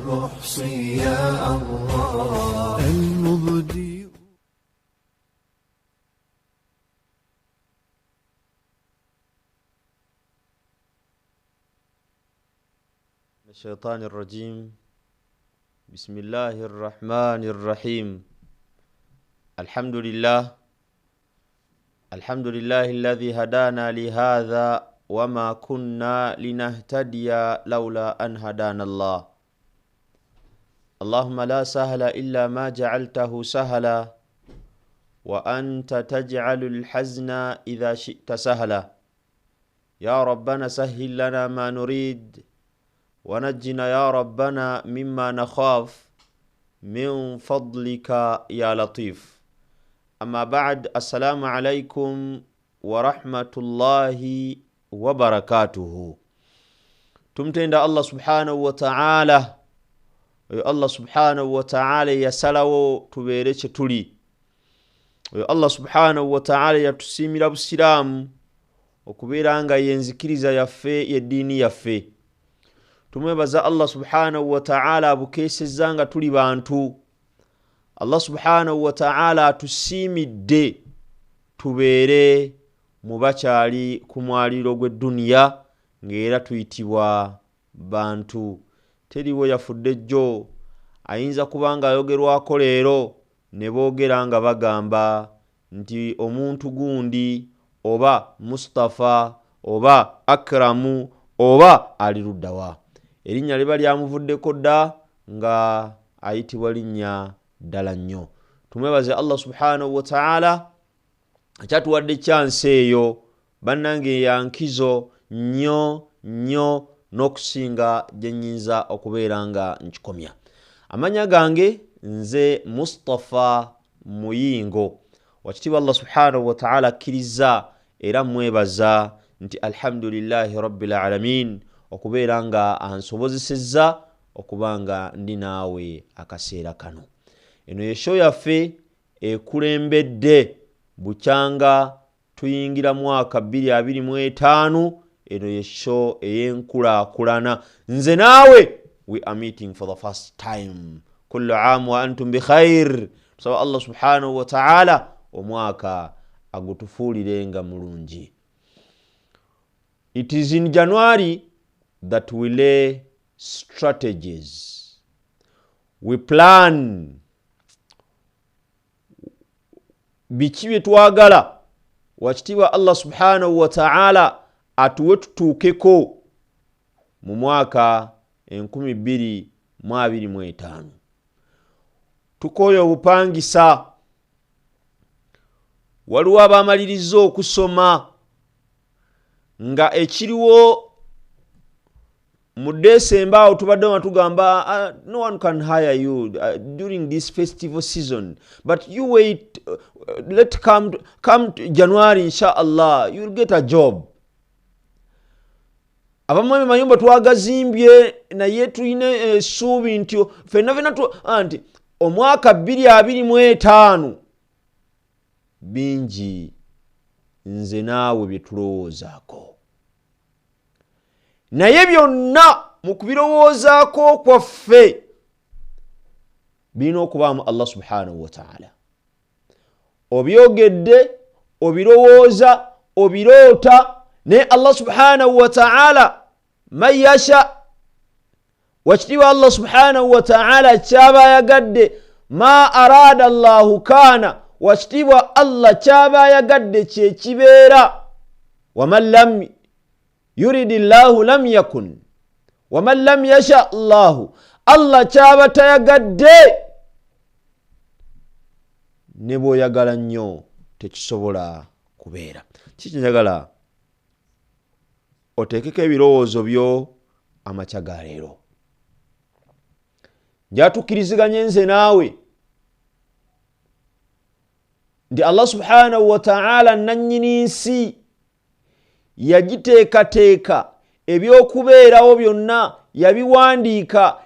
المحصي يا الله المبدي. الشيطان الرجيم. بسم الله الرحمن الرحيم. الحمد لله الذي هدانا لهذا وما كنا لنهتدي لولا أن هدانا الله. اللهم لا سهل إلا ما جعلته سهلا وأنت تجعل الحزن إذا شئت سهلا. يا ربنا سهل لنا ما نريد ونجنا يا ربنا مما نخاف من فضلك يا لطيف. أما بعد، السلام عليكم ورحمة الله وبركاته. تمتند الله سبحانه وتعالى. الله سبحانه وتعالى يسلو تبيرش تولي. الله سبحانه وتعالى يتسيمي لابسلام وكبيرانغا ينزكريزا يفي يديني يفي. Tumwebaza Allah subhanahu wa ta'ala abukesezanga tuli bantu. Allah subhanahu wa ta'ala atusimidde tubeere mu bakyali ku mwaliro gw'edduniya ng'era tuyitibwa bantu. Teriwo yafudde jjo ayinza kubanga ayogerwako leero ne boogera nga bagamba nti omuntu gundi oba Mustafa oba Akramu oba ali luddawa. Erinnya liba lyamuvuddeko dda nga ayitibwa linnya ddala nnyo. Tumwebaze Allah subhanahu wa ta'ala akyatuwadde chance eyo bannange yankizo nnyo n'okusinga gye nnyinza okubeera nga nkikomya. Amanya gange nze Mustafa Muyingo. Wakitiibwa Allah subhanahu wa ta'ala akkiriza era mwebaza nti alhamdulillahi rabbil alamin okubeera nga ansobozesezza okubanga ndi naawe akaseera kano. Eno yesho yaffe ekulembedde bukyanga tuyingira mwaka 2025. Eno yesho eyenkulaakulana. Nze naawe we are meeting for the first time. Kullu aam wa antum bi khair. Tusaba Allah subhanahu wa ta'ala omwaka agutufuulirenga mulungi. It is in January that we lay strategies. We plan biki bye twagala wakitiibwa Allah subhanahu wa ta'ala atuwe tutuukeko mu mwaka 2025. Tukoye obupangisa. Waliwo abamaliriza okusoma nga ekiriwo mu December awo tubadde nga tugamba no one can hire you during this festival season, but you wait, let come to January inshallah you'll get a job. Abamwe mayumba twagazimbye naye tulina essuubi nti fenna anti omwaka 2025 bingi nze naawe bye tulowoozaako. Naye byonna mu kubirowoozaako kwaffe birina okubaamu Allah subhanahu wa ta'ala. Obyogedde, obirowooza, obiroota, naye Allah subhanahu wa ta'ala man yasha. Wakitiibwa Allah subhanahu wa ta'ala kyaba ayagadde ma arada Allahu kaana. Wakitiibwa Allah kyaba ayagadde kye kibeera. Waman lam yuridi Allahu lam yakun waman lam yasha Allahu. Allah kyaba tayagadde ne bw'oyagala nnyo tekisobola kubeera. Kiki njagala oteekeko ebirowoozo byo amakya ga leero. Njatukkiriziganye nze naawe nti Allah subhanahu wa ta'ala nannyini nsi yagiteekateeka ebyokubeerawo byonna yabiwandiika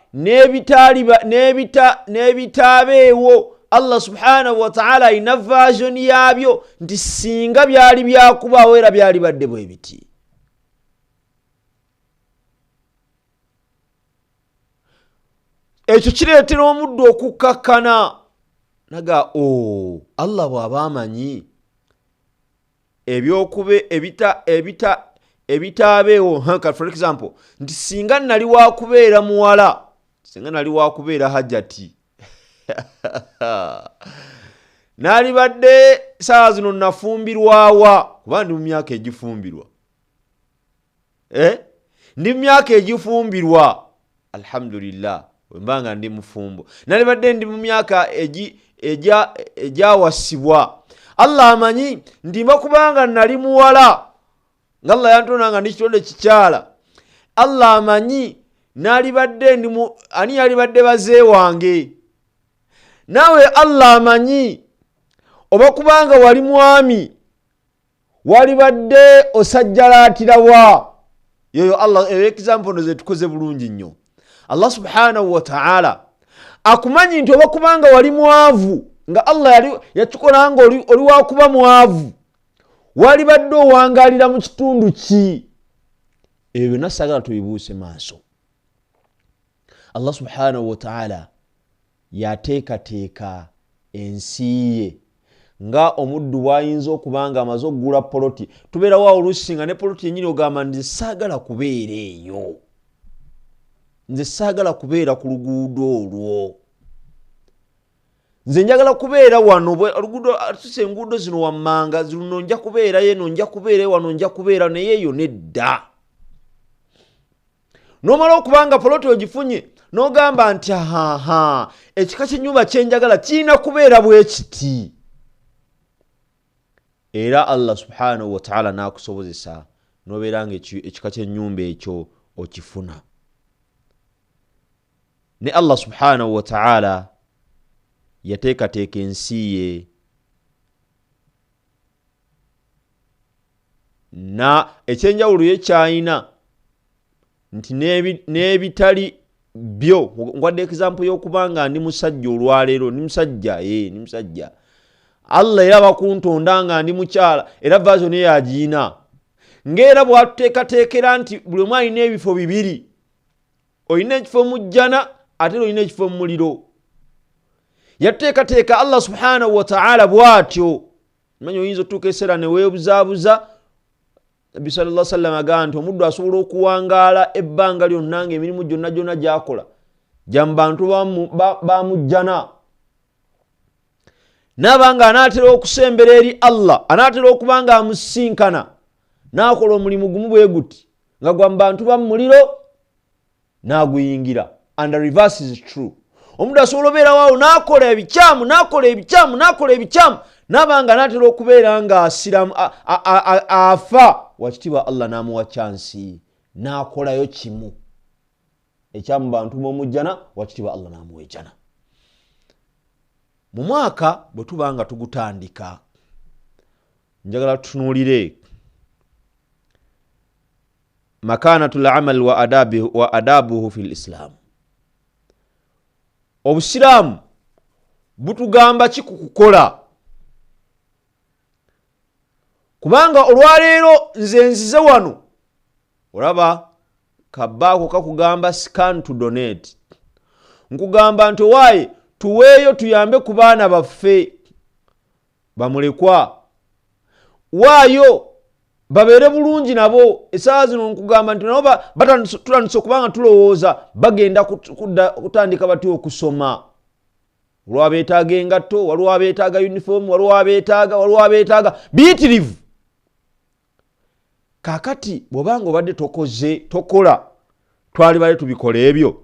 n'ebitaabeewo. Allah subhanahu wa ta'ala ina version yabyo nti singa byali byakubaawo era byali badde bwe biti. ekyo kireetera omuddu okukakkana naga Allah bw'aba amanyi ebyokube ebitaabeewo for example nti singa nali wakubeera muwala singa nali wakubeera hajjati nali badde saa zino nafumbirwawa kuba ndi mu myaka egifumbirwa ndi mu myaka egifumbirwa alhamdulillah wembanga ndi mufumbo nali badde ndi mu myaka ejawasibwa Allah amanyi ndimba kubanga nali muwala nga Allah yantonanga ndi kitonde kikyala Allah amanyi nali badde ndi ani yali badde bazee wange nawe Allah amanyi oba kubanga wali mwami wali badde osajjalaatirawa yoyo Allah example ndoze tukoze bulungi nnyo Allah subhanahu wa ta'ala akumanyi nti oba kubanga wali mwavu nga Allah yakikola nga oli wakuba mwavu wali badde owangalira mu kitundu ki ebyo nasagala tubibuuse maaso Allah subhanahu wa ta'ala yateekateeka ensi ye nga omuddu bwayinza okubanga amaze okugula poloti tubeera wa oluusi nga ne poloti yennyini ogamba nze saagala kubeera eyo nze saagala kubeera ku luguudo olwo nze njagala kubeera wano oluguudo atuse enguudo zino wammanga zino nja kubeera yeno nja kubeera wano nja kubeera naye eyo nedda n'omala okubanga poloti ogifunye n'ogamba nti ekika ky'ennyumba kyenjagala kirina kubeera bwe kiti era Allah subhanahu wa ta'ala n'akusobozesa n'obeera nga ekika ky'ennyumba ekyo okifuna ne Allah subhanahu wa ta'ala yateekateeka ensi ye na ekyenjawulo ye kyayina nti n'ebitali byo ngwadde example y'okubanga ndi musajja olwaleero ndi musajja Allah era bakuntonda nga ndi mukyala era version ye yagiina ng'era bw'atuteekateekera nti buli omu alina ebifo bibiri olina ekifo mu jjana ate olina ekifo mu muliro yateekateeka Allah subhanahu wa ta'ala bw'atyo manyi oyinza otuuka eseera ne weebuzaabuza Nabi sallallahu alaihi wasallam agamba nti omuddu asobola okuwangaala ebbanga lyonna ng'emirimu gyonna gy'akola gya mu bantu bamujjana n'abanga anaatera okusembera eri Allah anaatera okuba nga amusinkana n'akola omulimu gumu bwe guti nga gwa mu bantu bamuliro n'aguyingira and the reverse is true omuntu asobola obeera waawo n'akola ebikyamu n'abanga anaatera okubeera nga asiramu afa wakitiibwa Allah n'amuwa chansi n'akolayo kimu ekyamu bantu b'omujjana wakitiibwa Allah n'amuwa ejjana mu mwaka bwe tuba nga tugutandika njagala tutunuulire makanatul amal wa adabuhu fil islam obusiraamu butugamba ki ku kukola kubanga olwaleero nze nzize wano olaba kabbaako kakugamba scan to donate nkugamba nti owaaye tuweeyo tuyambe ku baana baffe bamulekwa waayo babeere bulungi nabo essaawa zino nkugamba nti nabo tutandise okubanga tulowooza bagenda kutandika batya okusoma waliwo abeetaaga engatto waliwo abeetaaga uniform waliwo abeetaaga biyitirivu kaakati bw'obanga obadde tokola twalibale tubikola ebyo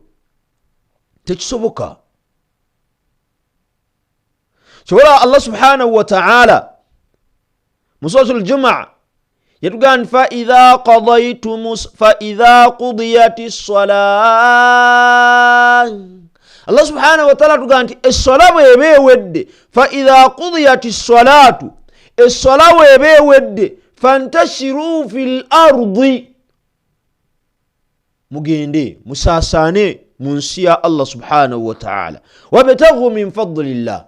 tekisoboka kyobola Allah subhanahu wa ta'ala mu suratul Jumu'a yatugamba فإذا قضيت الصلاة Allah subhanahu wa ta'ala tugamba nti essola bw'eba ewedde فإذا قضيت الصلاة essola bw'eba ewedde fantashiru fil ardi mugende musaasaane mu nsi ya Allah subhanahu wa ta'ala wabtaghu min fadlillah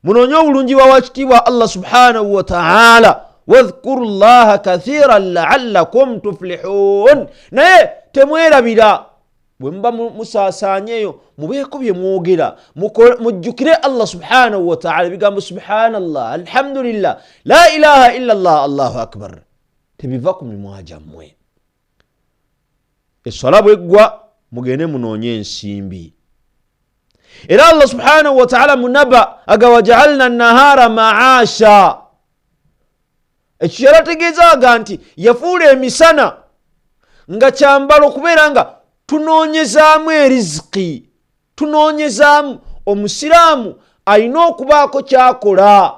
munoonye obulungi bwa wakitiibwa Allah subhanahu wa ta'ala wadhkuru llaha kathiran la'allakum tuflihun naye temwerabira bwe mba musaasaanyeeyo mubeeko bye mwogera mujjukire Allah subhanahu wa ta'ala bigambo subhanallah alhamdulillah la ilaha illa Allah allahu akbar tebiva ku mimwa gyammwe. Esswala bweggwa mugende munoonye ensimbi. Era Allah subhanahu wa ta'ala munaba aga waja'alna an-nahara ma'asha. Ekyo yarategeezaaga nti yafuula emisana nga kyambalo okubeera nga tunoonyezaamu eriziki, tunoonyezaamu. Omusiraamu alina okubaako kyakola,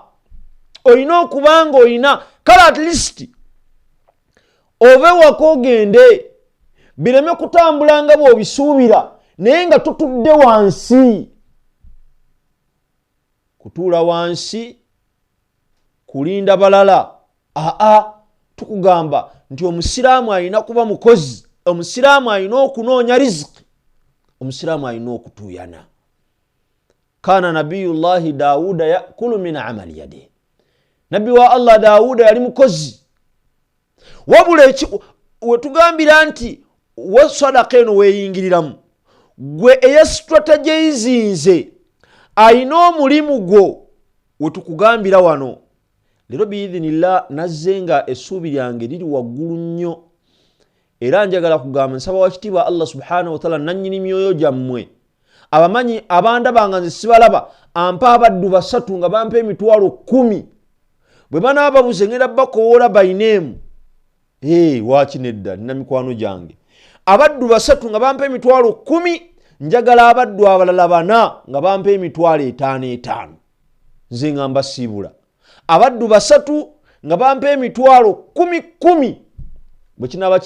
olina okuba nga olina kale at least ove waka ogende bireme kutambula nga bw'obisuubira naye nga tutudde wansi. Kutuula wansi kulinda balala, tukugamba nti omusiraamu alina kuba mukozi, omusiraamu alina okunoonya riziki, omusiraamu alina okutuuyana. Kana nabiyullahi Daawuda yakulu min amali yadihi, nabbi wa Allah Daawuda yali mukozi. Wabula wetugambira nti we sadaka eno weeyingiriramu gwe eyestrategizinze alina omulimu gwo wetukugambira wano. Leero biidhinillah nazze nga essuubi lyange liri waggulu nnyo, era njagala kugamba nsaba wakitiibwa Allah subhanahu wa ta'ala nannyini myoyo gyammwe abamanyi abandabanga nze sibalaba ampa abaddu 3 nga bampa emitwalo 10 bwe banaaba buzengera bakowoola baineemu waaki nedda nina mikwano gyange. Abaddu 3 nga bampa emitwalo 10, njagala abaddu abalala 4 nga bampa emitwalo 5 nze nga mbasiibula. Abaddu 3 nga bampa emitwalo 10 bwe kinaaba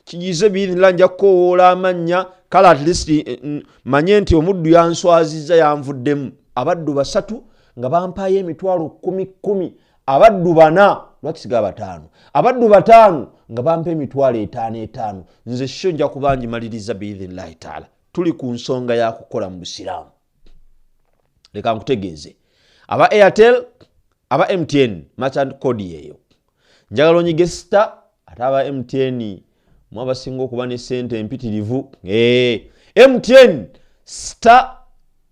kigize biidhinillah nja kukowoola amannya kale at least manye nti omuddu yanswazizza yanvuddemu. Abaddu 3 nga bampayo emitwalo 10, abaddu 4 lwakisigala 5, abaddu 5 nga bampa emitwalo 5. Nze sho nja kuba ngimaliriza biidhinillahi taala. Tuli ku nsonga ya kukola mu busiraamu. Leka nkutegeeze aba Airtel aba MTN merchant code yeyo njagala onyige star ate aba MTN mwabasinga okuba ne sente empitirivu. MTN star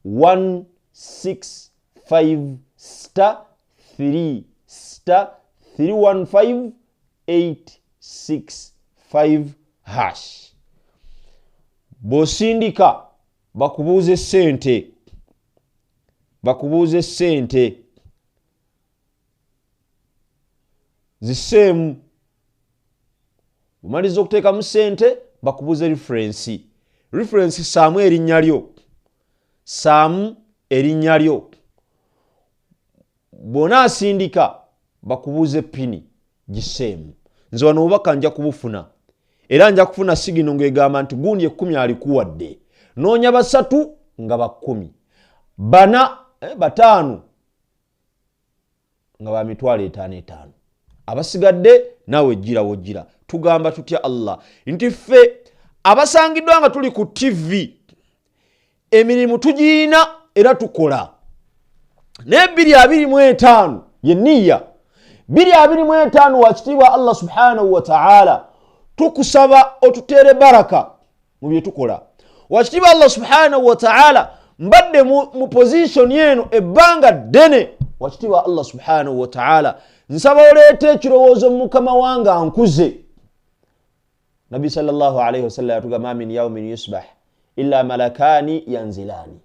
165 star 3 star 315 865 hash. Bosindika bakubuuze sente, bakubuuze sente ziseemu. Bumaliza okuteekamu sente bakubuuze reference saamu erinnya lyo, saamu erinnya lyo. Bw'ona asindika bakubuuze pini giseemu. Nze wano obubaka nja kubufuna era nja kufuna sigino ng'egamba nti gundi 10 alikuwadde. Noonya 3 nga 10, 5 nga ba mitwalo 5. Abasigadde nawe ejjira wojjira. Tugamba tutya Allah nti ffe abasangiddwa nga tuli ku TV emirimu tugiina era tukola. Ne 225 ye niyya 225 wakitiibwa Allah subhanahu wa ta'ala tukusaba otutere baraka mu bye tukola. Wakitiibwa Allah subhanahu wa ta'ala mbadde mu position yeno ebbanga ddene. Wakitiibwa Allah subhanahu wa ta'ala nsaba oleete ekirowoozo mu mukama wange ankuze. Nabi sallallahu alayhi wasallam yatugamba min yawmin yusbah illa malakani yanzilani.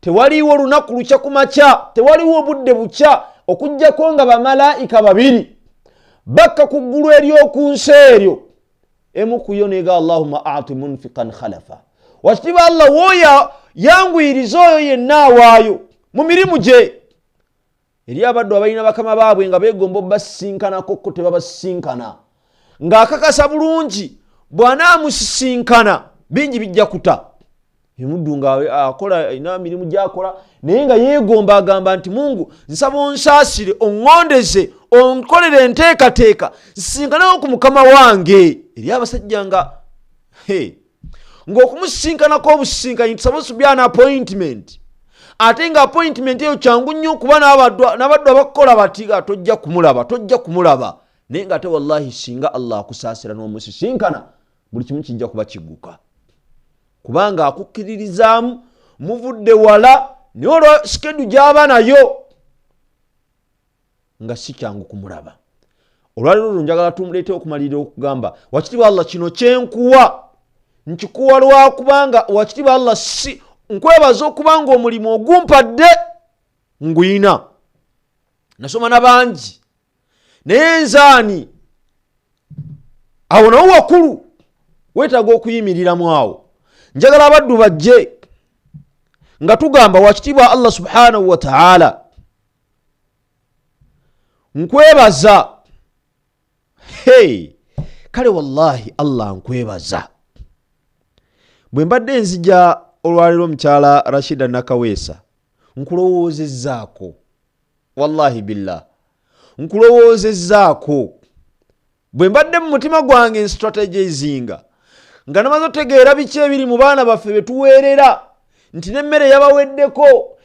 Tewaliwo lunaku lukya ku makya, tewaliwo budde bukya okujjako nga bamalaika 2 bakka ku ggulu ery'oku nsi eryo. Emu ku yo neega Allahumma a'ti munfiqan khalafa. Wakitiibwa Allah woya yanguyiriza oyo yenna awaayo mu mirimu gye. Eri abaddu abalina bakama baabwe nga beegomba basinkanako ko tebabasinkana, ng'akakasa bulungi bw'anaamusisinkana bingi bijja kuta. Emuddu nga akola ina mirimu gy'akola naye nga yeegomba agamba nti Mungu nsaba onsaasire onŋondeze onkolere enteekateeka nsisinkanako ku mukama wange. Eri abasajja nga ng'okumusisinkanako obusisinkanyi tusabosi byana appointment ate nga appointment eyo kyangu nnyo okuba n'abaddu abakola batiga tojja kumulaba naye nga ate wallahi singa Allah akusaasira n'omusisinkana buli kimu kijja kuba kigguka. kubanga akukkiririzaamu muvudde wala naye olwa sikedu gy'aba nayo nga si kyangu kumulaba. Olwaleero njagala tumuleete okumalirira okugamba wakitiibwa Allah kino kyenkuwa nkikuwa lwakubanga wakitiibwa Allah si nkwebaza okubanga omulimu ogumpadde ngwina. Nasoma na bangi naye nzaani awo nawo wakulu weetaaga okuyimiriramu awo. Njagala abaddu bajje nga tugamba wakitiibwa Allah subhanahu wa ta'ala nkwebaza. Kale wallahi Allah nkwebaza. Bwe mbadde nzija olwaleero omukyala Rashida Nakaweesa nkulowoozezzaako, wallahi billah nkulowoozezzaako. Bwe mbadde mu mutima gwange nstrategizinga nga namaze otegeera biki ebiri mu baana baffe be tuweerera nti n'emmere yabaweddeko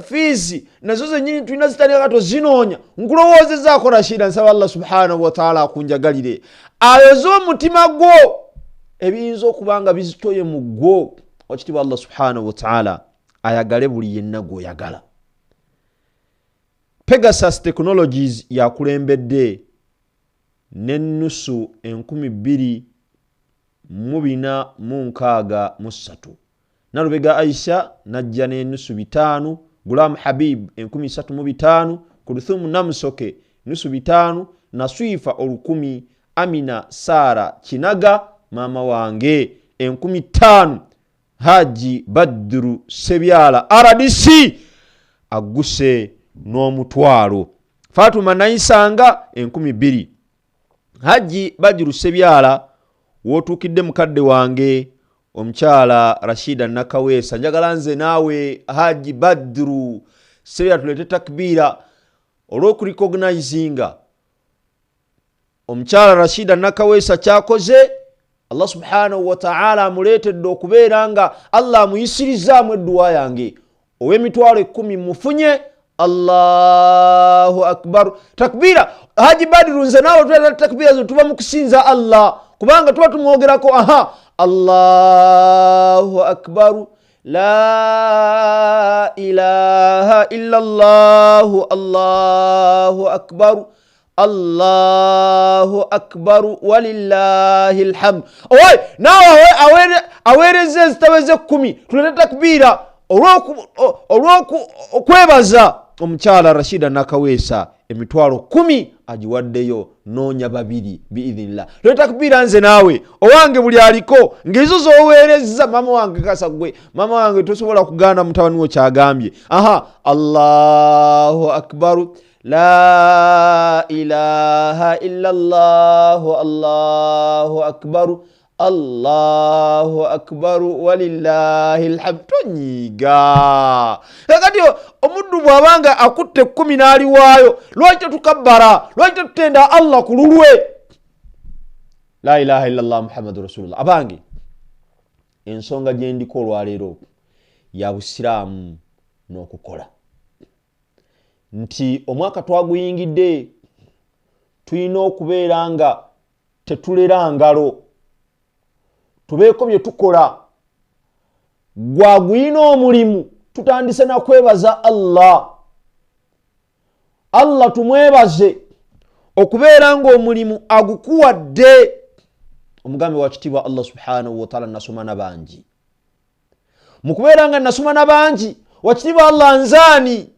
fiizi nazo zennyini tulina zitali kato zinoonya. Nkulowoozezzaako Rashida, nsaba Allah subhanahu wa ta'ala akunjagalire ayoze omutima gwo ebiyinza okuba nga bizitoye mu gwo. Wakitiibwa Allah subhanahu wa ta'ala ayagale buli yenna gw'oyagala. Pegasus Technologies yakulembedde n'ennusu 2463. Nalubega Aisha najja n'ennusu 5, Gulam Habib 35, Kulthum Namsoke nusu 5, Naswifa 1000, Amina Sara Kinaga mama wange 5000, Haji Badru Sebyala RDC aguse n'omutwalo, Fatuma Naisanga 2000. Haji Badru Sebyala wotukidde mukadde wange omukyala Rashida Nakaweesa. Njagala nze naawe Haji Badru Sebyala tulete takbira olw'okurecognizinga omukyala Rashida Nakaweesa kyakoze. Allah subhanahu wa ta'ala amuleetedde okubeera nga Allah amuyisirizaamu edduwa yange ow'emitwalo 10 mufunye. Allahu akbar. Takbira Haji Badru nze naawe tuleta takbira zo tuba mu kusinza Allah kubanga tuba tumwogerako. Allahu akbar, la ilaha illa Allah, Allahu akbar, Allahu akbar walillahil hamd. Oy nawe awereze zitaweze 10 tulete takbira olw'okwebaza omukyala Rashida Nakaweesa emitwalo 10 agiwaddeyo noonya 2 biidhnillah. Tulete takbira nze naawe owange buli aliko ngezo z'oweerezza. Mama wange kasa gwe mama wange tosobola kugaana mutabani wo kyagambye. Allahu akbar, la ilaha illa Allah, Allahu akbar, Allahu akbar walillahil hamd. Tonyiga kati omuddu bw'abanga akutte 10 n'ali waayo lwaki tukabbara, lwaki tutenda Allah ku lulwe. La ilaha illa Allah Muhammadu Rasulullah. Abange ensonga gye ndiko olwaleero ya busiraamu n'okukola nti omwaka twaguyingidde tulina okubeera nga tetulera ngalo, tubeeko bye tukola. Gwaguyina omulimu tutandise na kwebaza Allah. Allah tumwebaze okubeera nga omulimu agukuwadde. Omugambe wa kitiibwa Allah subhanahu wa ta'ala nasoma na bangi. Mu kubeera nga nasoma na bangi wa kitiibwa Allah nzaani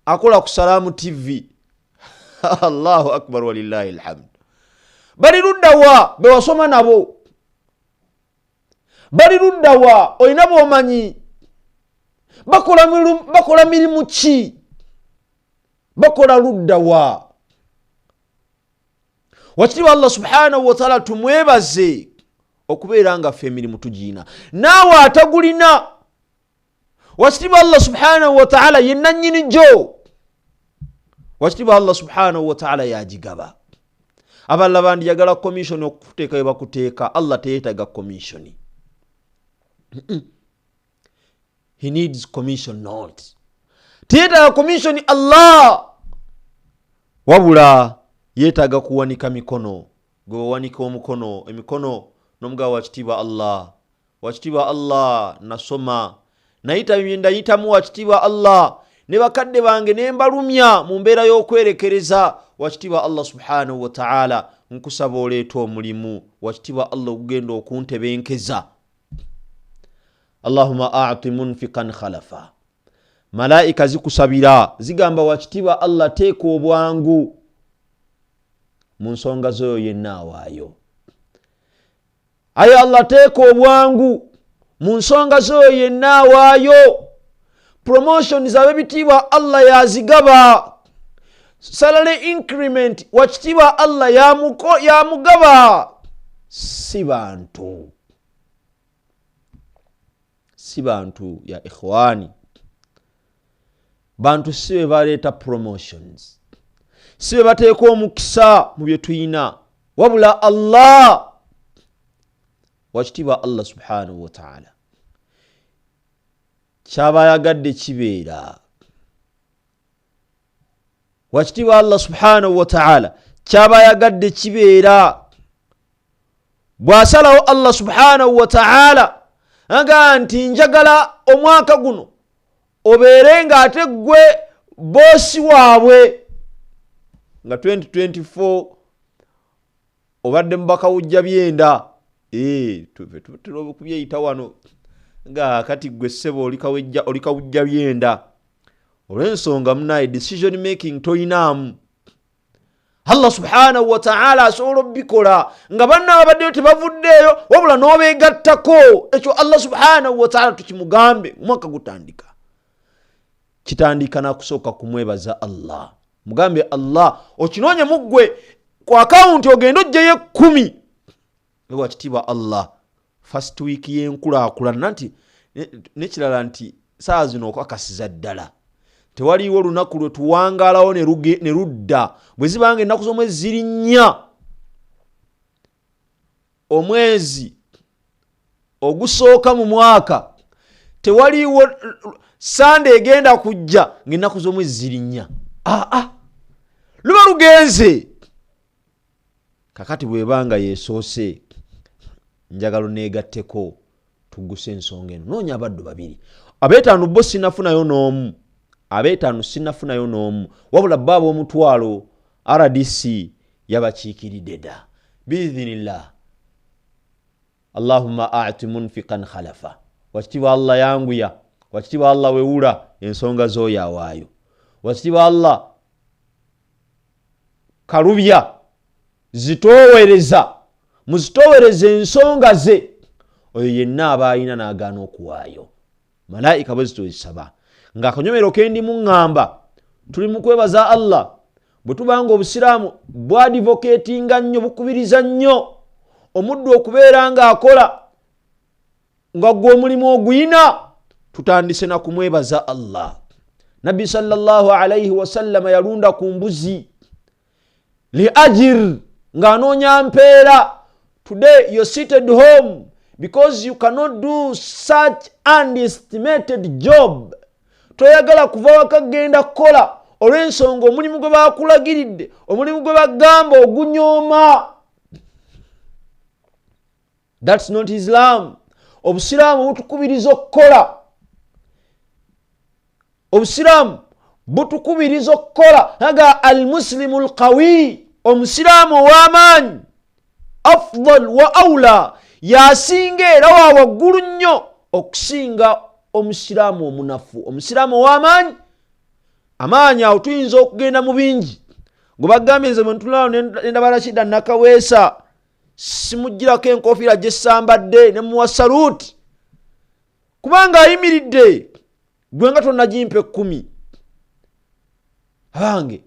akola ku Salaamu TV. Allahu akbar walillahil hamd. Bali luddawa be wasoma nabo, bali luddawa olina bw'omanyi bakola mirimu ki, bakola luddawa. Wakitiibwa Allah subhanahu wa ta'ala tumwebaze okubeera nga ffe emirimu tugiina naawe atagulina. Wakitiibwa Allah subhanahu wa ta'ala yenna nnyini gyo. Wakitiibwa Allah subhanahu wa ta'ala yagigaba. Abalala bandiyagala commission okuteeka we bakuteeka. Allah teyeetaga commission. He needs commission not. Teyeetaga commission Allah. Wabula yeetaaga kuwanika mikono. Gwe wanika omukono emikono n'omugabo wa kitiibwa Allah wakitiibwa Allah nasoma nayita ndayitamu wakitiibwa Allah ne bakadde bange ne mbalumya mu mbeera y'okwerekereza wakitiibwa Allah subhanahu wa ta'ala nkusaba oleeta omulimu wakitiibwa Allah okugenda okuntebenkeza. Allahumma a'ti munfiqan khalafa. Malaika zikusabira zigamba wakitiibwa Allah teeka obwangu mu nsonga zoyo yenna awaayo. Aye Allah teeka obwangu mu nsonga zoyo yenna awaayo. Promotion z'abebitiibwa Allah yazigaba. Salary increment wakitiibwa Allah yamugaba. Si bantu ya ikhwani. Bantu sibe baleeta promotions. Sibe bateeka omukisa mu bye tuyina. Wabula Allah. Wakitiibwa Allah subhanahu wa ta'ala. Kyaba yagadde kibeera. Wakitiibwa Allah subhanahu wa ta'ala kyaba yagadde kibeera. Bw'asalawo Allah subhanahu wa ta'ala aga nti njagala omwaka guno obeere nga ate gwe bosi waabwe nga 2024 obadde mubaka wujja byenda tulobe kubyeyita wano nga kati gwe ssebo olika wujja byenda olw'ensonga munaye decision making toyinaamu. Allah subhanahu wa ta'ala asobola obikola nga banna babaddeyo tebavuddeeyo wabula n'obeegattako. Ekyo Allah subhanahu wa ta'ala tukimugambe omwaka gutandika. Kitandika nakusooka kumwebaza Allah. Mugambe Allah okinoonye muggwe ku akawunti ogenda ojjayo 10. Ewa kitiibwa Allah first week y'enkulaakulana nti nekirala nti saa zino okakasiza ddala. Tewaliwo olunaku lwe tuwangaalawo ne ludda. Bwe zibanga ennaku z'omwezi ziri 4 omwezi ogusooka mu mwaka tewaliwo Sunday egenda kujja ng'ennaku z'omwezi ziri 4. Luba lugenze. Kakati bwebanga yeesoose njagalo neegatteko tugguse ensonga eno. Noonya abaddu 2. Abeetaano bo sinafunayo n'omu. Abeetaano sinafunayo n'omu. Wabula baba omutwalo RDC yabakiikiridde dda. Biidhinillah. Allahumma a'ti munfiqan khalafa. Wakitiibwa Allah yanguya. Wakitiibwa Allah wewula ensonga z'oyo awaayo. Wakitiibwa Allah kalubya zitoowereza muzitoowereza ensonga ze. Oyo yenna aba alina n'agaana okuwaayo. Malaika bwe zitozisaba nga akanyomero kendi mu ŋŋamba tuli mu kwebaza Allah bwe tubanga obusiraamu bwadvocatinga nnyo bukubiriza nnyo omuddu okubeera nga akola nga gwe omulimu oguyina tutandise na kumwebaza Allah. Nabbi sallallahu alayhi wa sallam yalunda ku mbuzi li ajir nga anoonya mpeera. Today you're seated home because you cannot do such unestimated job. Toyagala kuva waka genda kukola olw'ensonga omulimu gwe bakulagiridde omulimu gwe bagamba ogunyooma. That's not Islam. Obusiraamu butukubiriza okukola. Obusiraamu butukubiriza okukola. Aga al-muslimu al-qawi. Omusiraamu ow'amaanyi afdal wa awla yasinga era wa waggulu nnyo okusinga omusiraamu omunafu. Omusiraamu ow'amaanyi amaanyi awo tuyinza okugenda mu bingi. Gwe bagambye nze bwe ntulaawo nendaba Rashida Nakaweesa simugirako enkofiira gye sambadde ne muwa saluuti kubanga ayimiridde gwe nga tonnagimpa 10. Abange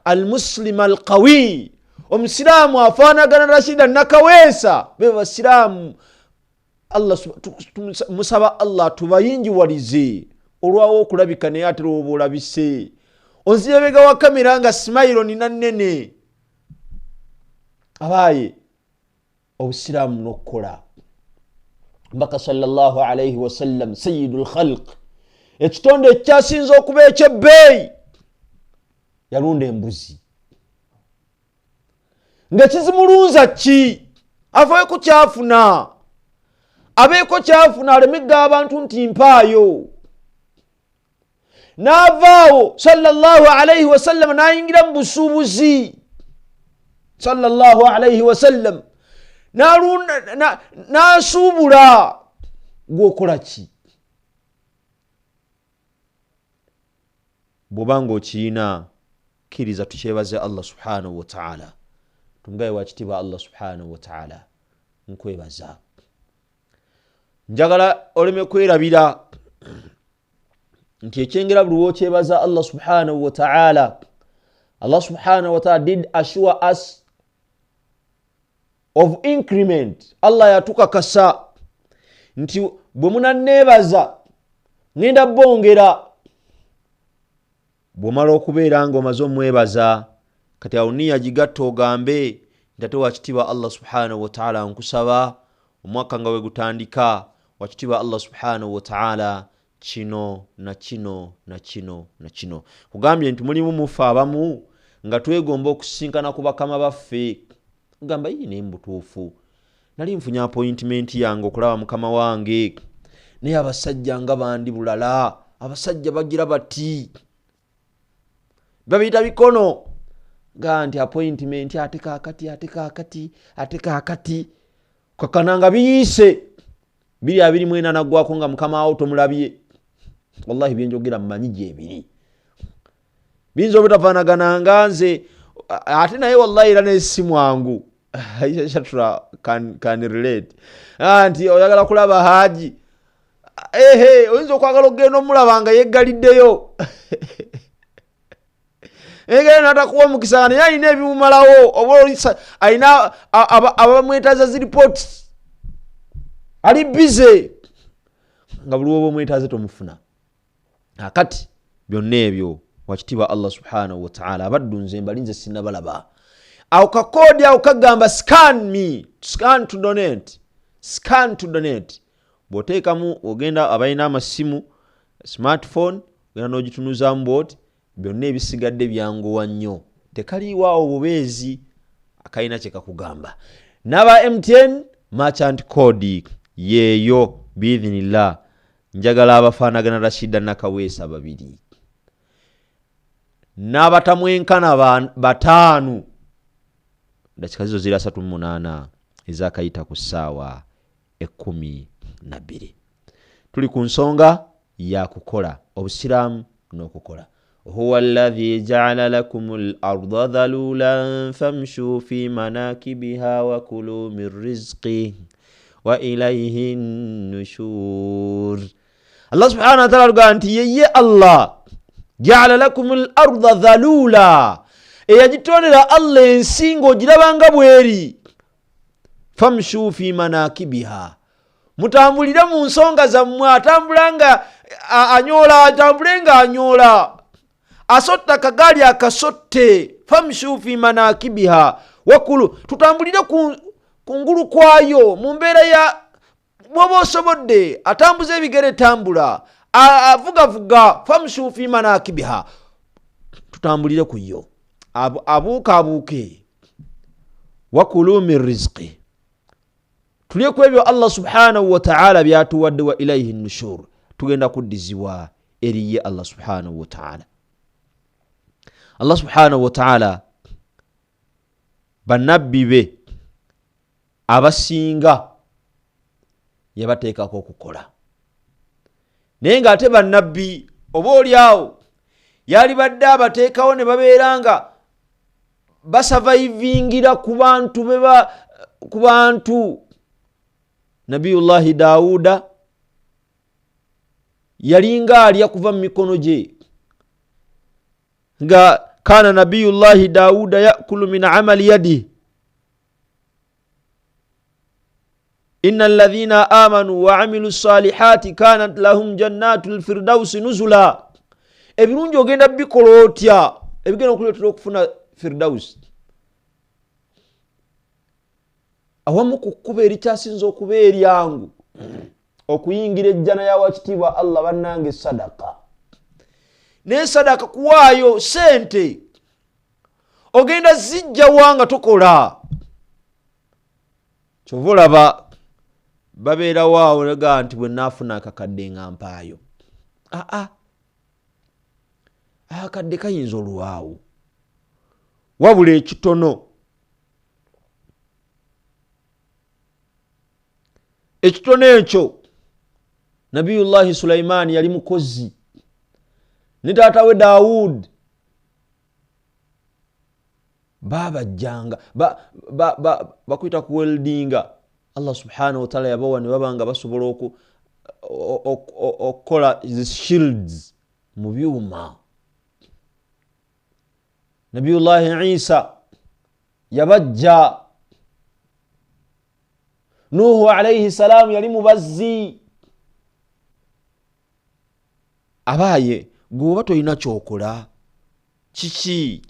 al-muslim al-qawi omusiraamu afaanagana Rashida Nakaweesa be basiraamu. Allah musaba Allah tubayinjiwalize olwawo okulabika naye ate lwoba olabise onzirabega wa kamera nga smile nina nnene. Abaaye obusiraamu n'okukola. Mbaka sallallahu alayhi wa sallam sayyidul khalq ekitonde ekyasinza okuba ekyebbeeyi yalunda embuzi nga kizimulunza ki afaayo ku kyafuna abeeko kyafuna alemegga abantu nti mpaayo. N'avaawo sallallahu alayhi wasallam n'ayingira mu busuubuzi sallallahu alayhi wasallam n'asuubula. Gwokola ki? Bw'obanga okiyina kkiriza tukyebaze Allah subhanahu wa ta'ala. Tungaye wakitiibwa Allah subhanahu wa ta'ala, nkwebaza. Njagala oleme kwerabira nti ekyengera buli lw'okyebaza Allah subhanahu wa ta'ala. Allah subhanahu wa ta'ala did assure us of increment. Allah yatukakasa nti bwe munanneebaza ngenda bongera. Bw'omala okubeera nga omaze omwebaza, kati awo niya gigatta ogambe nti ate wakitiibwa Allah subhanahu wa ta'ala nkusaba omwaka nga we gutandika, wakitiibwa Allah subhanahu wa ta'ala kino na kino na kino na kino. Kugambye nti mulimu mufa abamu nga twegomba okusisinkana ku bakama baffe. Gamba yini ne mbutuufu, nali nfunye appointment yange okulaba mukama wange, naye abasajja nga bandi bulala. Abasajja bagira bati, babiyita bikono. Ga nti appointment ate kaakati kakananga biyise 224 nagwako nga mukama awo tomulabye. Wallahi byenjogera mmanyi gyebiri, binza obutafaanagana nga nze ate naye wallahi era n'essimu wangu Shatra can relate. Nti oyagala kulaba haji, oyinza okwagala okugenda omulaba nga yeggaliddeyo egenda natakuwa mukisa naye alina ebimumalawo, oba alina abamwetaaza zi reports, ali bize nga buli oba omwetaaze tomufuna. Akati byonna ebyo wakitiibwa Allah subhanahu wa ta'ala abaddu nze mbalinze sinnabalaba. Awo kakodi awo kagamba scan me, scan to donate. Bw'oteekamu ogenda abalina amasimu smartphone, ogenda n'ogitunuzamu bw'oti, byonna ebisigadde byanguwa nnyo, tekaliiwaawo bubeezi akalina kye kakugamba. N'aba MTN merchant code yeeyo biidhinillah. Njagala abafaanagana Rashida Nakaweesa 2 n'abatamwenkana 5 dakika zizo 38 ezakayita ku ssaawa 12. Tuli ku nsonga ya kukola obusiraamu n'okukola. Huwa alladhi ja'ala lakumul arda dhalulan famshu fi manakibiha wa kulu min rizqi wa ilayhi nushur. Allah subhanahu wa ta'ala aluganti yeye Allah ja'ala lakumul arda dhalula, eyagitonera Allah ensingo girabanga bweri. Famshu fi manakibiha, mutambulira mu nsonga zammwe. Atambulanga anyola, atambulenga anyola, asotta kagaali akasotte. Famshu fi manakibiha wakulu, tutambulire ku ngulu kwayo mu mbeera ya bw'oba osobodde. Atambuza ebigere tambula, avugavuga. Famshu fi manakibiha, tutambulire ku yo. Abuuke wakulu min rizqi, tulye ku ebyo Allah subhanahu wa ta'ala byatuwadde. Wa ilayhi nushur, tugenda kuddizibwa eri ye Allah subhanahu wa ta'ala. Allah subhanahu wa ta'ala bannabbi be abasinga yabateekako okukola, naye ng'ate bannabbi oba oliawo yali badde abateekawo ne babeeranga basavaivingira ku bantu. Nabiyullahi Daawuda yalinga alya kuva mu mikono gye, nga kana Nabiyullahi Daawuda yakulu min amali yadi. Inna alladhina amanu wa amilu salihati kanat lahum jannatul firdausi nuzula. Ebirungi ogenda bikola otya ebigenda okuleetera okufuna firdaus? Awamu ku kkuba erikyasinza okuba eryangu okuyingira ejjana ya wakitiibwa Allah bannange sadaka. Naye sadaka kuwaayo sente ogenda zijja wanga tokola. Kyova olaba babeera waawo lega nti bwe naafuna akakadde nga mpaayo. Akadde kayinza olwawo wabula ekitono. Ekitono ekyo Nabiyullahi Sulaiman yali mukozi ne taata we Daawud babajjanga bakwita ku weldinga. Allah subhanahu wa ta'ala yabawa ne babanga basobola okukola shields mu byuma. Nabiyullahi Isa yabajja. Nuhu alayhi salam yali mubazzi. Abaye gwoba toyina kyokola kiki?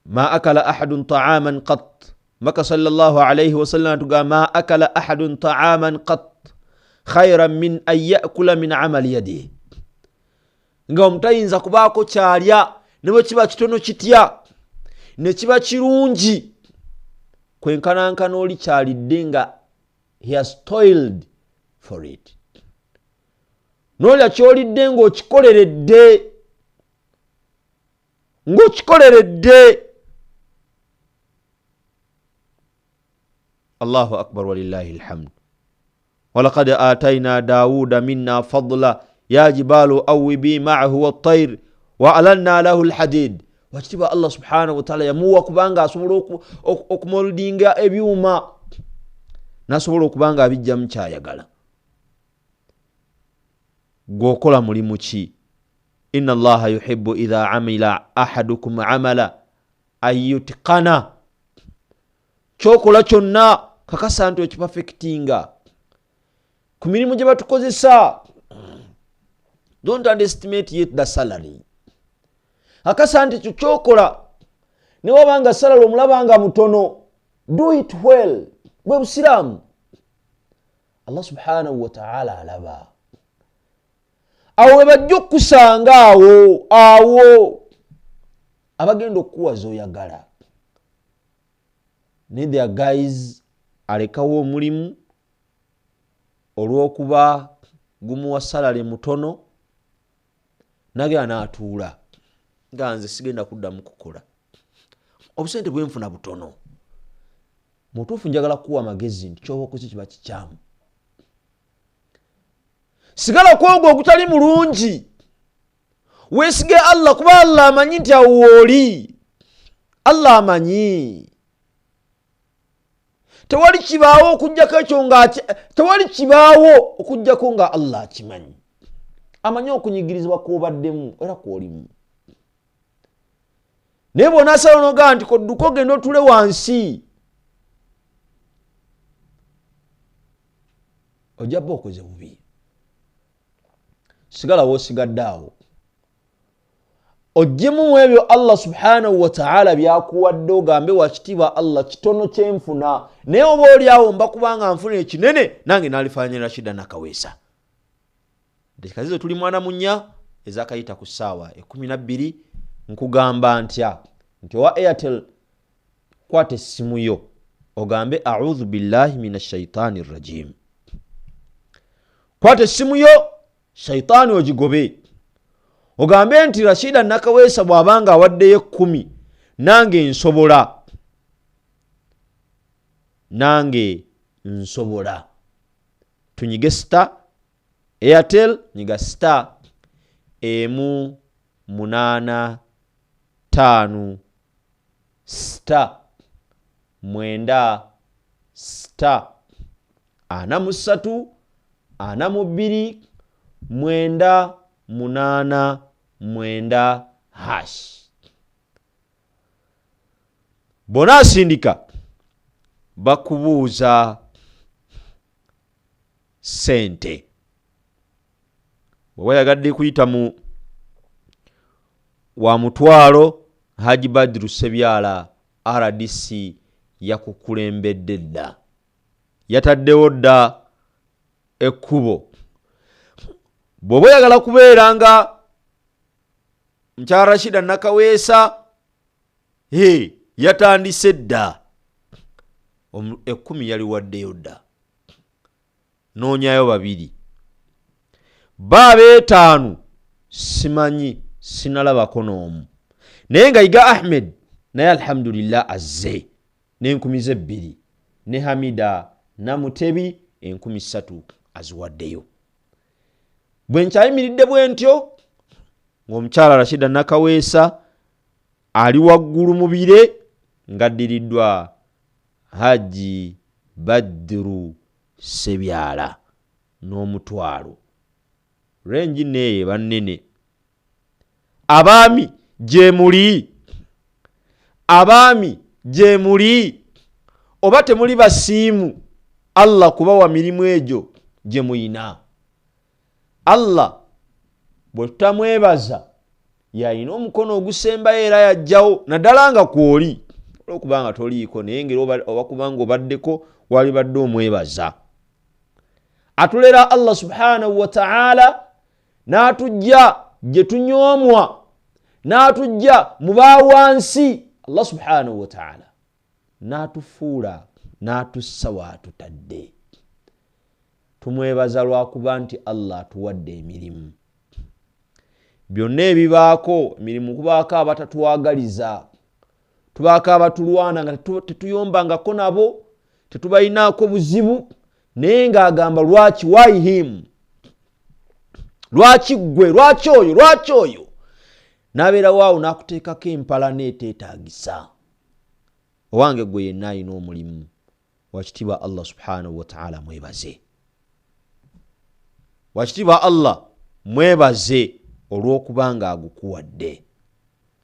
Ma akala ahadun ta'aman qat. Maka sallallahu alayhi wa sallam tuga ma akala ahadun ta'aman qat khayran min an ya'kula min amali yadihi. Nga omutayinza kubaako kyalya ne bwe kiba kitono kitya ne kiba kirungi kwenkanankana oli kyalidde nga he has toiled for it. N'olya kyolidde ng'okikoleredde. Allahu akbar walillahi alhamd. Walaqad atayna Dawuda minna fadla ya jibalu awibi ma'ahu wat-tayr wa alanna lahu al-hadid. Wakitiba Allah subhanahu wa ta'ala yamuwa kubanga asobola okumoldinga ebyuma nasobola okubanga abijja mu kyayagala. Gwokola mulimu ki? Inna Allaha yuhibbu idha amila ahadukum amala ayyutqana. Kyokola kyonna kakasa nti okipafectinga ku mirimu gye batukozesa. Don't underestimate yet the salary. Akasa nti kyokola ne wabanga salary omulabanga mutono, do it well. Bwe Busiraamu Allah subhanahu wa ta'ala alaba. Awo webajja okusanga awo abagenda okuwa zoyagala. Ne their guys alekawo omulimu olw'okuba gumuwa salary mutono nagera n'atuula nga nze sigenda kuddamu kukola. Obusente bwenfuna butono. Mutuufu njagala kuwa amagezi nti kyoba okoze kiba kikyamu. Sigala kwogwo ogutali mulungi. Weesige Allah kuba Allah amanyi nti awo oli. Allah amanyi. Tewali kibaawo okujjako nga Allah akimanyi. Amanyi okunyigirizibwa kw'obaddemu era kw'olimu. Naye bw'onaasala n'ogamba nti kodduka ogenda otule wansi, ojja bba okoze bubi. Sigala w'osigadde awo. Ojjemu mu ebyo Allah subhanahu wa ta'ala byakuwadde ogambe wakitiibwa Allah kitono kyenfuna. Naye oba oli awo mba kubanga nfuna ekinene nange nalifaanira Rashida Nakaweesa. Kazizo tuli mwana munya ezakayita ku ssaawa 12 nkugamba ntya nti wa Airtel kwate essimu yo ogambe a'udhu billahi minash shaitani rrajim. Kwate essimu yo shaitani ogigobe ogambe nti Rashida Nakaweesa bw'abanga awaddeyo 10 nange nsobola. Tunyige star Airtel nyiga star 185 star 9 star 43 42 9 8 9 hash. Bona asindika bakubuuza sente. Bwe yagadde kuyita mu wa mutwalo Haji Badru Sebyala RDC yakukulembedde dda. Yataddewo dda ekkubo. Bw'oba oyagala kubeera nga Mukyala Rashida Nakaweesa yatandise dda. 10 yali waddeyo dda noonyayo 2 baba 5 simanyi sinalabako n'omu naye nga yiga Ahmed naye alhamdulillah azze n'enkumi ze 2 ne Hamida Namutebi 3,000 aziwaddeyo. Bwe nkyayimiridde bwe ntyo ng'omukyala Rashida Nakaweesa ali waggulu mu bire ngaddiriddwa Haji Badru Sebyala n'omutwalo renji neye bannene abaami gye muli oba temuli basiimu Allah kubawa mirimu egyo gye muyina. Allah bwe tutamwebaza yayina omukono ogusembayo era yajjawo naddala nga kwoli olwokubanga toliiko naye ngeri oba kubanga obaddeko wali badde omwebaza. Atulera Allah subhanahu wa ta'ala n'atujja gye tunyoomwa n'atujja mu baawansi. Allah subhanahu wa ta'ala n'atufuula n'atussa waatutadde. Tumwebaza lwakuba nti Allah atuwadde emirimu. Byonna ebibaako emirimu kubaako abatatwagaliza, tubaako abatulwana nga tetuyombangako nabo, tetubayinaako buzibu, naye ng'agamba lwaki why him, lwaki gwe, lwaki oyo n'abeera waawo n'akuteekako empala n'eteetaagisa. Owange gwe yenna alina omulimu. Wakitiibwa Allah subhanahu wa ta'ala mwebaze. Wakitiibwa Allah mwebaze olw'okubanga agukuwadde.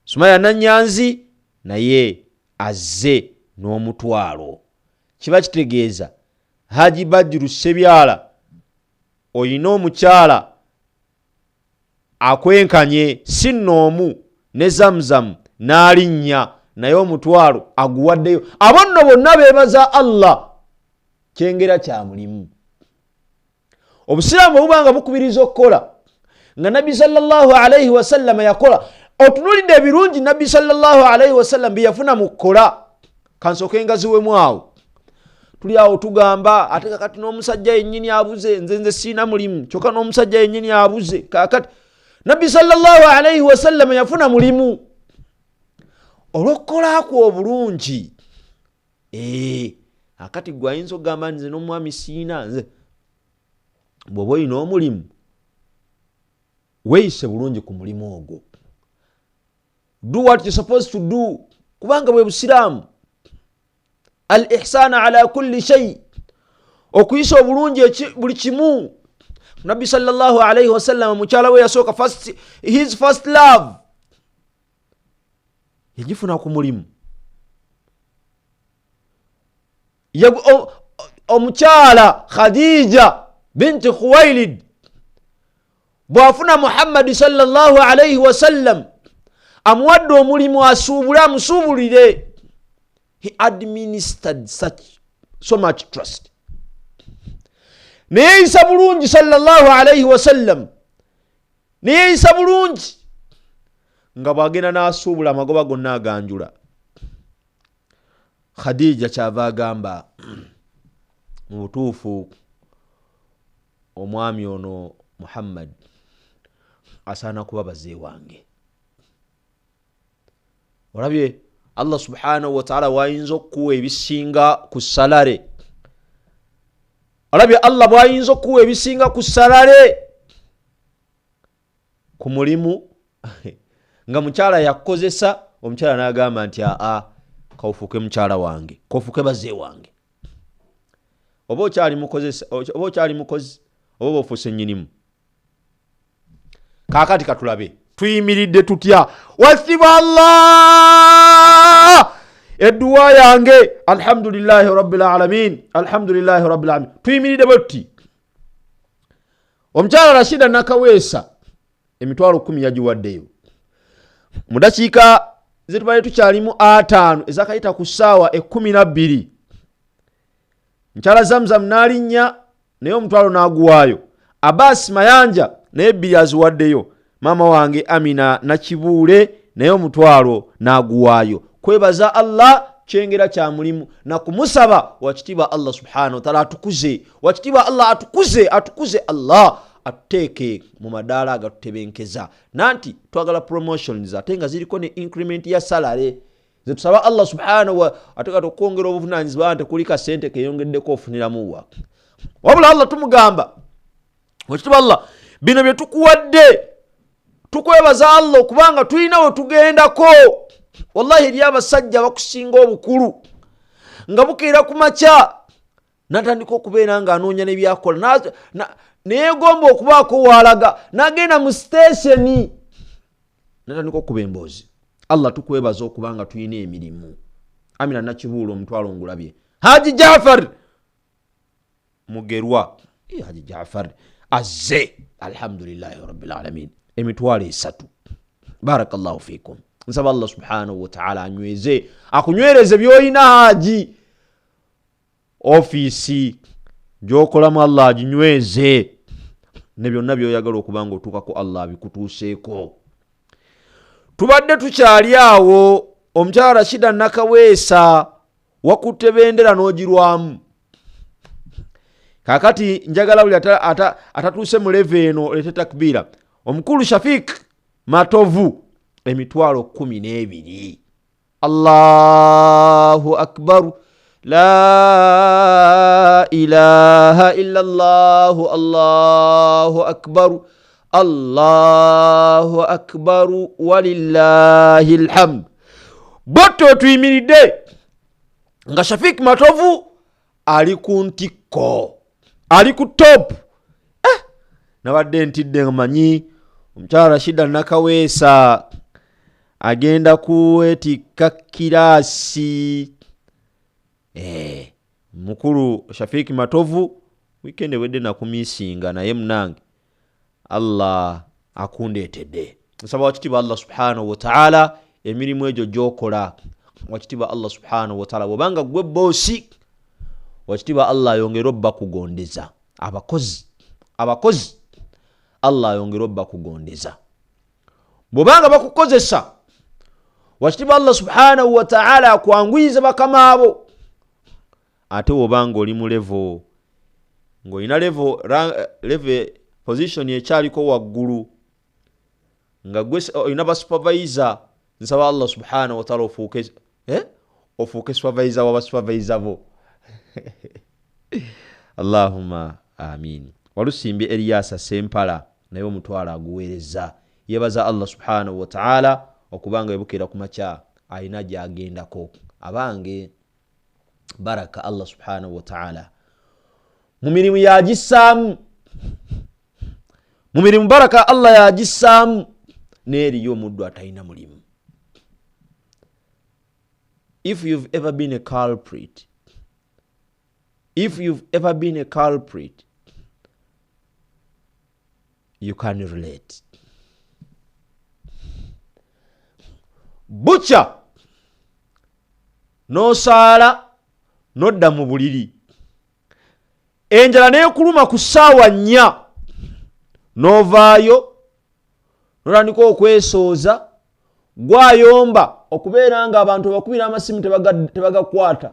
Sumaya Nanyanzi naye azze n'omutwalo. Kiba kitegeeza Haji Badru Sebyala oyina omukyala akwenkanye sinnoomu ne Zamzam n'alinnya naye omutwalo aguwaddeyo. Abo nno bonna beebaza Allah kyengera kya mulimu. Obusiraamu obubanga bukubiriza okukola nga Nabbi sallallahu alayhi wa sallam yakola, otunulidde ebirungi Nabbi sallallahu alayhi wa sallam bye yafuna mu kukola, kansooke ngaziwemu awo. Tuli awo tugamba ate kakati n'omusajja yennyini abuze, nze siina mulimu, kyokka n'omusajja yennyini abuze. Kakati Nabbi sallallahu alayhi wa sallam yafuna mulimu olw'okukola kwo obulungi. Akati gwe ayinza okugamba nze n'omwami siina, nze bw'oba olina omulimu weeyise bulungi ku mulimu ogwo. Do what you're supposed to do, kubanga bwe busiraamu. Al ihsana ala kulli shay, okuyisa obulungi buli kimu. Nabbi sallallahu alayhi wa sallam mukyala we yasooka his first love yagifuna ku mulimu. Omukyala Khadija binti Khuwailid bw'afuna Muhammad sallallahu alayhi wa sallam amuwadde omulimu asuubule amusuubulire. He administered so much trust. Neeyisa bulungi sallallahu alayhi wa sallam, neeyisa bulungi nga bw'agenda n'asuubula amagoba gonna aganjula. Khadija kyava agamba mu butuufu omwami ono Muhammad asaana kuba baze wange. Olabye Allah subhanahu wa ta'ala wayinza okuwa ebisinga ku salare. Olabye Allah bwayinza okuwa ebisinga ku salare ku mulimu nga mukyala yakozesa, omukyala n'agamba nti kawufuke mukyala wange, kawufuke baze wange. Oba okyali mukozesa, oba okyali mukozi, oba ofuuse nnyinimu. Kaakati katulabe tuyimiridde tutya. Wasiba Allah edduwa yange alhamdulillahi rabbil alamin, alhamdulillahi rabbil alamin. Tuyimiridde bwetti. Omukyala Rashida Nakaweesa emitwalo 10 yagiwaddeyo. Mu dakiika zetubale tukyalimu 5 ezakayita ku ssaawa 12. Mukyala Zamzam n'alinnya naye omutwalo n'aguwaayo. Abbas Mayanja naye 2 aziwaddeyo. Mama wange Amina Nakibuule naye omutwalo n'aguwaayo. Kwebaza Allah kyengera kya mulimu na kumusaba wakitiibwa Allah subhanahu wa ta'ala atukuze, wakitiibwa Allah atukuze Allah atuteeke mu madaala agatutebenkeza. Nanti twagala promotions ate nga ziriko ne increment ya salary zetusaba Allah subhanahu wa ataka tukwongera obuvunanyizibwa ante kulika sente keyongeddeko ofuniramu wa wabula Allah tumugamba wakitiibwa Allah bino bye tukuwadde tukwebaza Allah kubanga tulina we tugendako. Wallahi eri abasajja bakusinga obukulu nga bukeera ku makya natandika okubeera nga anoonya n'ebyakola neegomba okubaako waalaga n'agenda mu sitesheni natandika okuba emboozi. Allah tukwebaza okubanga tulina emirimu. Amina Nakibuulo omutwalo ngulabye Haji Jaafar Mugerwa Haji Jaafar azze alhamdulillahi rabbil alamin emitwalo 3. Barakallahu fikum. Nsaba Allah subhanahu wa ta'ala anyweze akunywereze byoyina Haji ofisi gyokolamu Allah aginyweze ne byonna byoyagala okubanga otuuka ku Allah bikutuuseeko. Tubadde tukyali awo omukyala Rashida Nakaweesa wakutte bendera n'ogirwamu. Kakati njagala buli atatuuse mu level eno lete takbira omukulu Shafiq Matovu emitwalo 12. Allahu akbar la ilaha illa Allah Allahu akbar Allahu akbar walillahi alhamd. Boto tuyimiridde nga Shafiq Matovu ali ku ntikko ali ku top. Nabadde ntidde ngamanyi omukyala Rashida Nakaweesa agenda kuwetika kirasi. Mukulu Shafiq Matovu weekend wedde nakumisinga naye munange Allah akundeetedde. Nsaba wakitiibwa Allah subhanahu wa ta'ala emirimu egyo gyokola wakitiibwa Allah subhanahu wa ta'ala bwobanga gwe boosi wakitiibwa Allah ayongera obba kugondeza abakozi Allah ayongera obba kugondeza. Bwobanga bakukozesa wakitiibwa Allah subhanahu wa ta'ala akwangwize bakama abo. Ate wobanga oli mu level ng'olina level position ekyaliko waggulu nga gwe olina ba supervisor, nsaba Allah subhanahu wa ta'ala ofuuke supervisor wa supervisor bo. Allahumma amin. Walusimbi Eliasa Sempala naye omutwala aguweereza. Yebaza Allah subhanahu wa ta'ala okubanga ebukira ku makya alina gy'agendako. Abange baraka Allah subhanahu wa ta'ala mu mirimu yagissaamu, mu mirimu baraka Allah yagissaamu n'eriyo omuddu atalina mulimu. If you've ever been a culprit, you can relate. Butcha n'osaala n'odda mu buliri, enjala n'ekuluma ku ssaawa 4 n'ovaayo n'otandika okwesooza, gwayomba okubeera nga abantu bakubira amasimu tebagakwata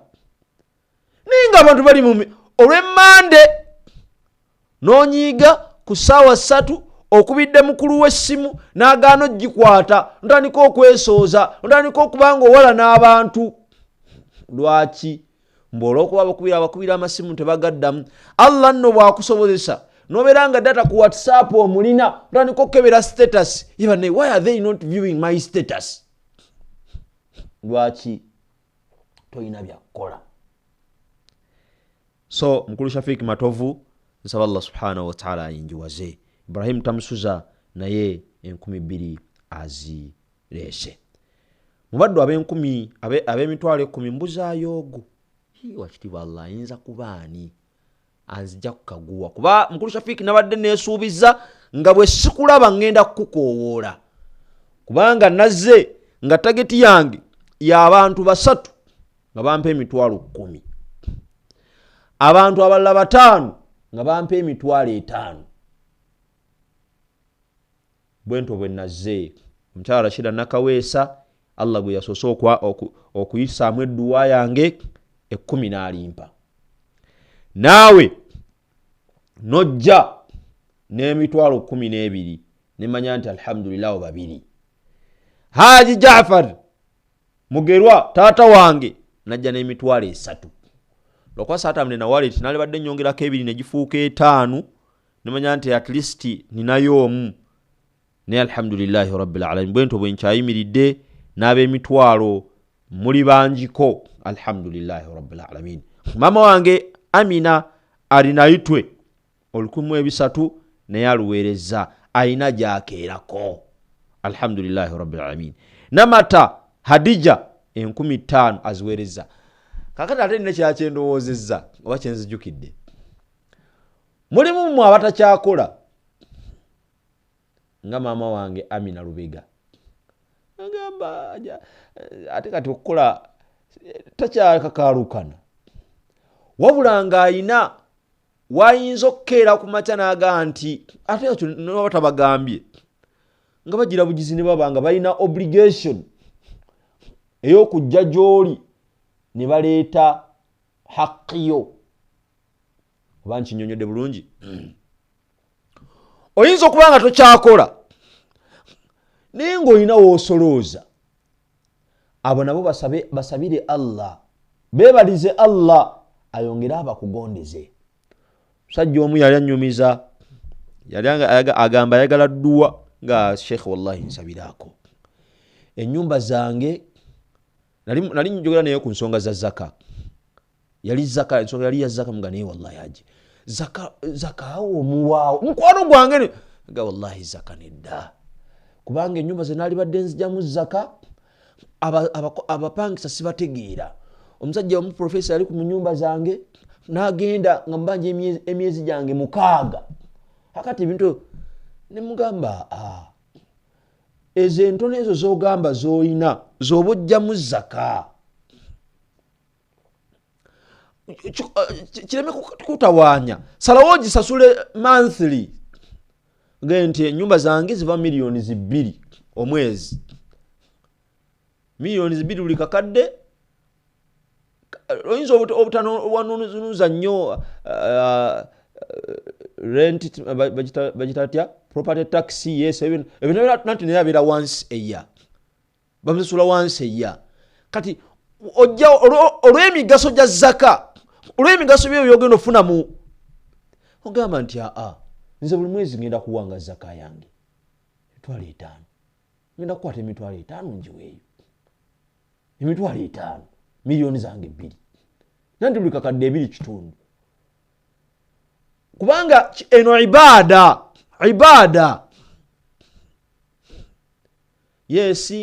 naye nga abantu bali olw'emmande n'onyiiga ku ssaawa 3 okubidde mukulu w'essimu n'agaana ogikwata n'otandika okwesooza n'otandika okubanga owala n'abantu. Lwaki? Olw'okuba bakubira amasimu tebagaddamu. Allah nno bw'akusobozesa n'obeera nga data ku WhatsApp omulina n'otandika okukebera status ibane, why are they not viewing my status? Lwaki? Toyina byakukola. So mukulu Shafiq Matovu nsaba Allah subhanahu wa ta'ala ayinjiwaze. Ibrahim Tamusuza naye 2000 azireese. Mubaddu ab'emitwalo 10 mbuzaayo ogwo. Wakitiibwa Allah ayinza kubaani anzija kukaguwa kuba mukulu Shafiq nabadde neesuubiza nga bwe sikulaba ngenda kukukoowoola kubanga nazze nga tageti yange y'abantu 3 nga bampa emitwalo 10, abantu abalala 5 nga bampa emitwalo 5. Bwento bwe nazze omukyala Rashida Nakaweesa Allah gwe yasoose okuyisaamu edduwa yange 10 n'alimpa. Naawe nojja n'emitwalo 12 nemanya nti alhamdulillah babiri. Haji Jaafar Mugerwa taata wange najja n'emitwalo 3. Lokwa saata mne na wallet nalibadde nyongerako 2 ne gifuuka 5 nemanya nti at least ninayo omu. Ne alhamdulillah rabbil alamin bwento bwenkyayimiridde n'ab'emitwalo muli banjiko alhamdulillah rabbil alamin. Mama wange Amina alina itwe 1300 naye aluweereza ayina gyakeerako alhamdulillah rabbil alamin. Namata Hadija 5000 aziweereza. Kakati ate nne kyakyendowoozezza oba kyenzijukidde. Mulimu mmwe abatakyakola nga maama wange Amina Lubega. Agamba ate kati okukola takyakakalukana. Wabula ng'ayina wayinza okukeera ku makya n'aga nti ate ekyo noba tabagambye nga bagira bugizi ne baba nga balina obligation ey'okujja gy'oli ne baleeta haqqiyo. Oba nkinyonyodde bulungi? Oyinza okuba nga tokyakola naye ng'olina w'osolooza. Abo nabo basabire Allah, beebalize Allah ayongere abakugondeze. Musajja omu yali annyumiza, yali agamba ayagala dduwa nga Sheikh wallahi nsabiraako. Ennyumba zange nali njogera naye ku nsonga za zaka. Yali zaka, ensonga yali ya zaka mga naye wallahi aje. Zaka omuwaawo mukwano gwange nga wallahi zaka nedda. Kubanga ennyumba ze nali badde nzijjamu zaka abapangisa sibategeera. Omusajja omu professor yali ku nyumba zange n'agenda nga mbanje emyezi gyange 6. Hakati ebintu ne mugamba ezo entono ezo z'ogamba z'oyina z'obojjamu zaka kireme kutawaanya. Salawo gisasule monthly ngenti ennyumba zange ziva milioni 2 omwezi. Milioni 2 buli kakadde. Oyinza obutano wanunuza nnyo rent bagitatya property tax yes ebintu nanti naye abeera once a year. Bamusasula once a year. Kati ojja olw'emigaso gya zaka olw'emigaso byo byogenda ofunamu ogamba nti nze buli mwezi ngenda kuwanga zaka yange 5,000 ngenda kukwata 5,000 njiweeyo 5,000 milioni zange 2 nanti buli kakadde 2 kitundu. Kubanga eno ibada yes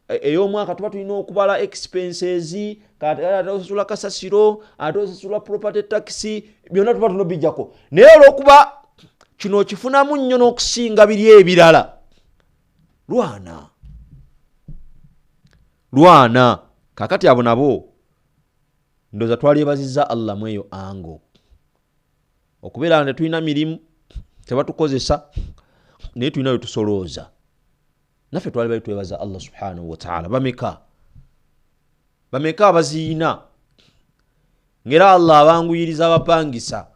ey'omwaka tuba tulina okubala expenses kati atosasula kasasiro atosasula property tax byonna tuba tunobijjako. Naye olw'okuba kino kifunamu nnyo n'okusinga biri ebirala lwana kakati abo nabo ndoza twalyebaziza Allah mweyo ango okubeera nga tulina mirimu tebatukozesa naye tulina wetusolooza. Naffe twali bali twebaza Allah subhanahu wa ta'ala. Bameka abaziina ngera Allah abanguyiriza abapangisa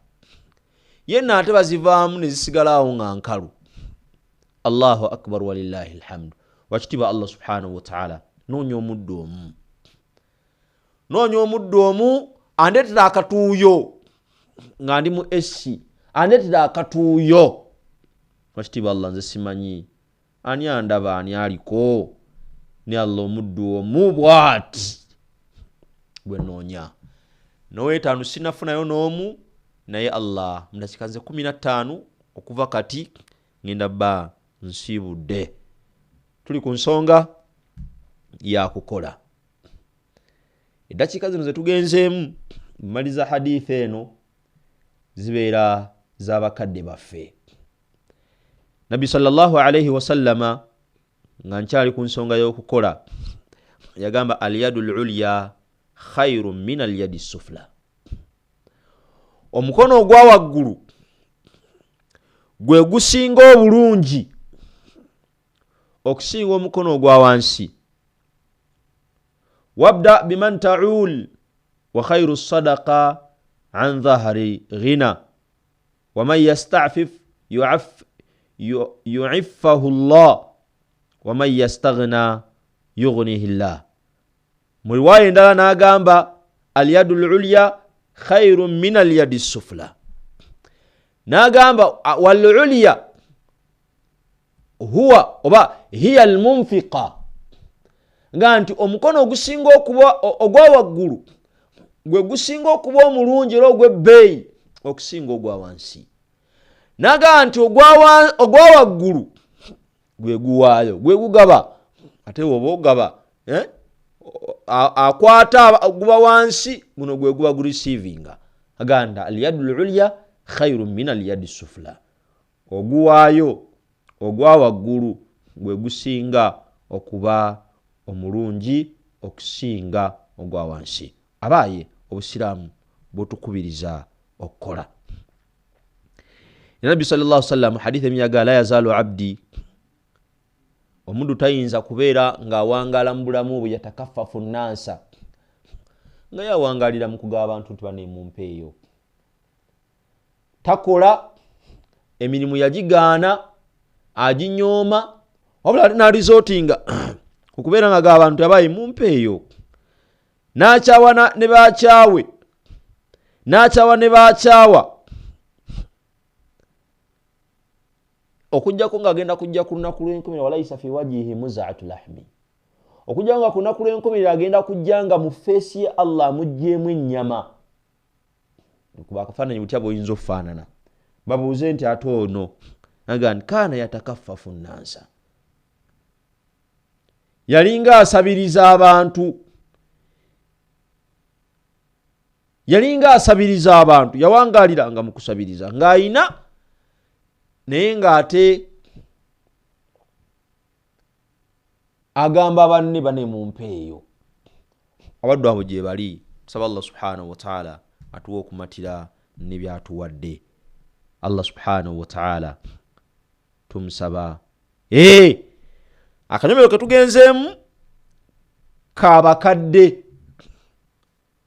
yenna ate bazivaamu ne zisigalawo nga nkalu. Allahu akbar walillahi alhamdu. Wakitiba Allah subhanahu wa ta'ala noonya omuddu omu andetera akatuuyo nga ndi mu esi andetera akatuuyo. Wakitiba Allah nze simanyi ani andaba ani aliko ni Allah omuddu omu bwati bwe noonya. Noweetaanu sinafunayo n'omu naye Allah mudakika 15 okuva kati ngenda bba nsiibudde. Tuli ku nsonga ya kukola. Eddakiika zino ze tugenzeemu mmaliza hadithi eno zibeera z'abakadde baffe. Nabi sallallahu alayhi wa sallama nga nkyali ku nsonga y'okukola yagamba al-yadul ulya khairun min al-yadi sufla. Omukono ogwa waggulu gwe gusinga obulungi okusinga omukono ogwa wansi. wabda biman ta'ul wa khairu sadaqa an dhahri ghina wa man yasta'fif yu'iffahu Allah wa man yastaghna yughnihi Allah. Mu riwaya endala n'agamba al-yadu al-ulya khairun min al-yadi as-sufla. N'agamba wal-ulya huwa oba hiya al-munfiqa, nga nti omukono ogusinga okuba ogwa waggulu gwe gusinga okuba omulungi era ogw'ebbeeyi okusinga ogwa wansi. N'agamba nti ogwa waggulu gwe guwaayo, gwe gugaba. Ate woba ogaba akwata oguba wansi, guno gwe guba gurisiivinga. Agamba al-yadu al-ulya khairun min al-yadi as-sufla, oguwaayo ogwa waggulu gwe gusinga okuba omulungi okusinga ogwa wansi. Abaaye obusiraamu butukubiriza okukola. Nabbi sallallahu alaihi wasallam hadith emiyaga la yazalu abdi, omundu tayinza kubeera ng'awangaala mu bulamu bwe yatakaffafu nnansa, nga yawangalira mu kugaba abantu nti bane mumpeeyo. Takola emirimu yagigaana, aginyooma, wabula n'alizootinga kukubeera nga gaba abantu abaye mumpeeyo. N'akyawa ne baakyawe, n'akyawa ne baakyawa, okujjako ng'agenda kujja ku lunaku lw'enkomera walayisa fi wajihi muzaatu lahmi, okujja nga ku lunaku lw'enkomera agenda kujja nga mu feesi ye Allah amuggyemu ennyama. Kuba akafaananyi butya bw'oyinza okufaanana. Babuuze nti ate ono agamba nti kaana yatakaffafu nnansa, yalinga asabiriza abantu, yalinga asabiriza abantu, yawangaaliranga mu kusabiriza ng'ayina naye ng'ate agamba banne bane mumpeeyo. Abaddu abo gye bali. Tusaba Allah subhanahu wa ta'ala atuwa okumatira ne byatuwadde. Allah subhanahu wa ta'ala tumusaba akanyomero ke tugenzeemu kabakadde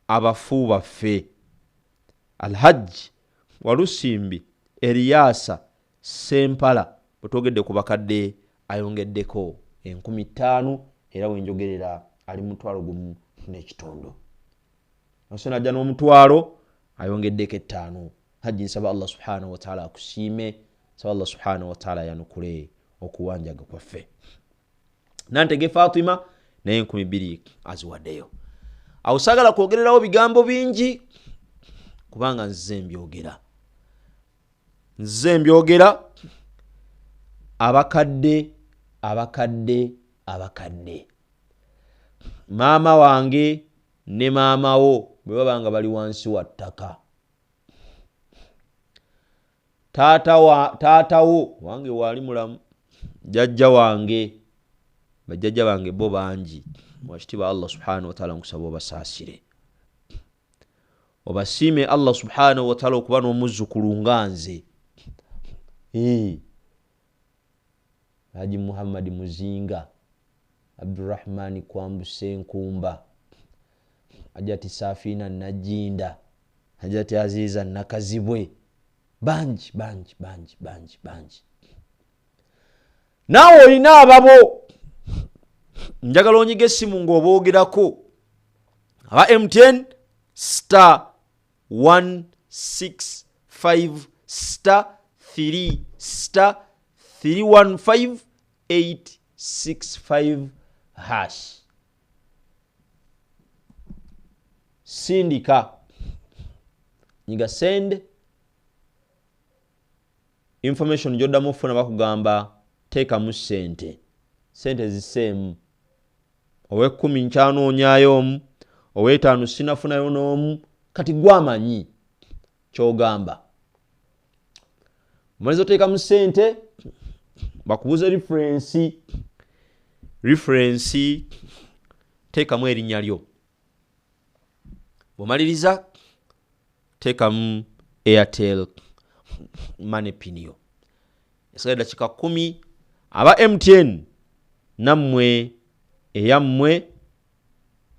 abafu baffe. Alhajj Walusimbi Eriyasa Sempala bwetwogedde ku bakadde ayongeddeko 50,000 era wenjogerera ali 1,500. Nasona ajja n'omutwalo ayongeddeko 5. Hajji nsaba Allah subhanahu wa ta'ala akusiime, nsaba Allah subhanahu wa ta'ala yanukule okuwanjaga kwaffe. Nantege Fatima naye 2,000 aziwaddeyo. Awo saagala kwogererawo bigambo bingi kubanga nze mbyogera abakadde. Maama wange ne maama wo bwe babanga bali wansi wa ttaka. Taata wo wange wali mulamu, jjajja wange, bajjajja bange bo bangi. Mwakitiibwa Allah subhanahu wa ta'ala nkusaba obasaasire, obasiime Allah subhanahu wa ta'ala okuba n'omuzzukulu nga nze. Haji Muhammad Muzinga, Abdurrahman Kwambuse Nkumba, Hajati Safina Najinda, Hajati Aziza Nakazibwe, bangi. Naawe olina ababo njagala onyige essimu ng'oboogerako. Aba MTN *165*3*315 hash. Sindika nyiga send information joddamu ofuna bakugamba teekamu sente ziseemu. Owe10 nkyanoonyaayo omu, owe5 sinafunayo n'omu. Kati gwamanyi kyogamba. Omaliza oteekamu sente bakubuze reference teekamu erinnya lyo. Bw'omaliriza teekamu Airtel money pin yo. Esigadde dakika 10. Aba MTN nammwe eyammwe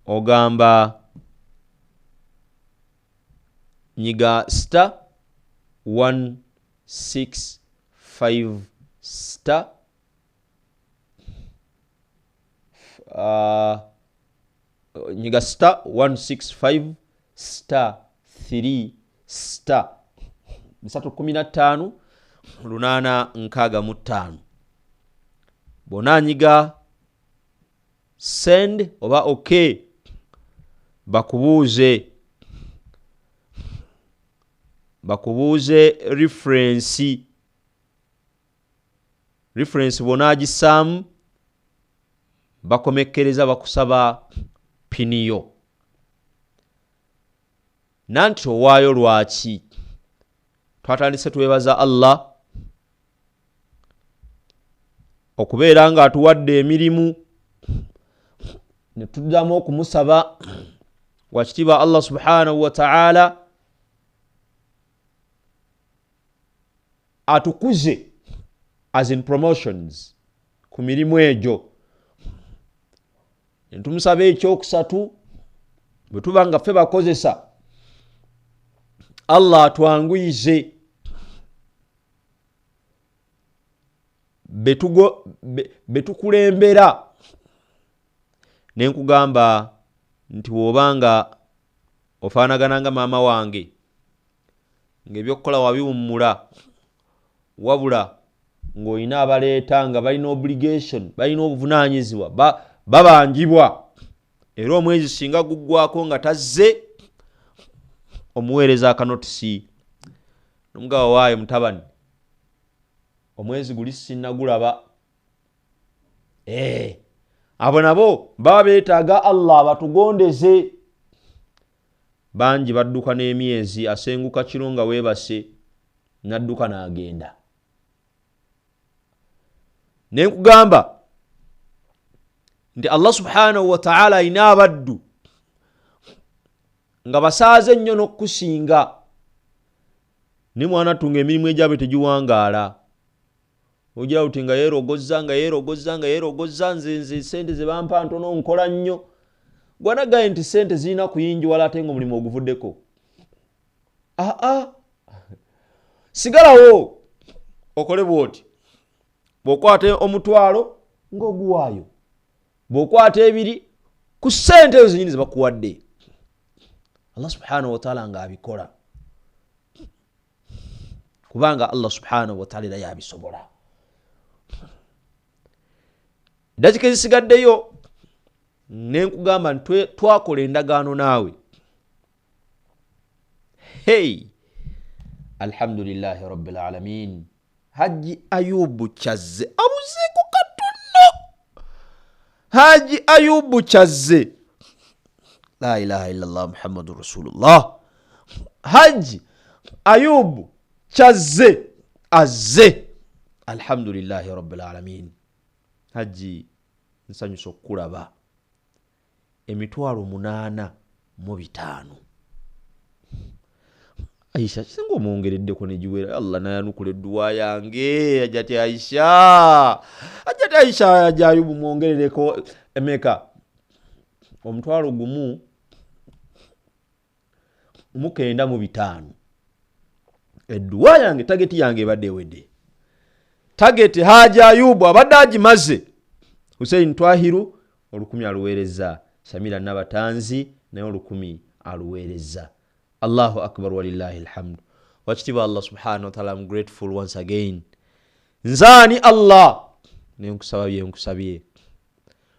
ogamba nyiga star 165 star nyiga star 165 star 3 star 315 865 bona nyiga send oba okay bakubuuze reference bona agisaamu bakomekkereza bakusaba piniyo nanti owaayo lwaki twatandise twebaza Allah okubeera nga atuwadde emirimu ne tuddamu okumusaba wakitiibwa Allah subhanahu wa ta'ala atukuze as in promotions ku mirimu egyo. Ntumusaba ekyokusatu bwe tuba nga ffe bakozesa Allah atwanguyize betukulembera nenkugamba nti wobanga ofaanagana nga maama wange ng'ebyokukola wabiwummula wabula ng'olina abaleeta nga balina obligation balina obuvunaanyizibwa babangibwa era omwezi singa guggwako nga tazze omuweereza akanotisi nomugabo waayo mutabani omwezi guli sinnagulaba. Abo nabo baba beetaaga Allah batugondeze. Bangi badduka n'emyezi asenguka kiro nga weebase nadduka n'agenda. Nenkugamba nti Allah subhanahu wa ta'ala alina abaddu nga basaaze nnyo n'okusinga ne mwana tunga emirimu egyabwe tegiwangaala. Ojja uti nga yeerogozza nze sente ze bampa ntono nkola nnyo. Gwanagaye nti sente zirina kuyinjiwala ate nga omulimu oguvuddeko. Sigalawo okole bw'oti. Bw'okwata omutwalo ng'oguwaayo. Bw'okwata ebiri ku sente ezo zennyini ze bakuwadde. Allah subhanahu wa ta'ala nga abikola. Kubanga Allah subhanahu wa ta'ala yabisobola. Dakika ezisigaddeyo nenkugamba nti twakola endagaano naawe. Alhamdulillahi rabbil alamin. Haji Ayubu Kyazze abuzeeko katono. Haji Ayubu Kyazze. La ilaha illallah Muhammadur Rasulullah. Haji Ayubu Kyazze azze. Alhamdulillahi rabbil alamin. Haji nsanyusa okulaba emitwalo 805. Aisha singa omwongereddeko ne giwera Allah nayanukula edduwa yange ajati Aisha ajja Ayubu mwongerereko emeka omutwalo gumu 905. Edduwa yange tageti yange ebadde ewedde. Tageti Haji Ayubu abadde agimaze. Hussein Twahiru 1000 aluweereza. Samira Nabatanzi naye 1000 aluweereza. Allahu akbar walillahi alhamd. Wakitiibwa Allah subhanahu wa ta'ala, I'm grateful once again. Nzaani Allah nenkusabye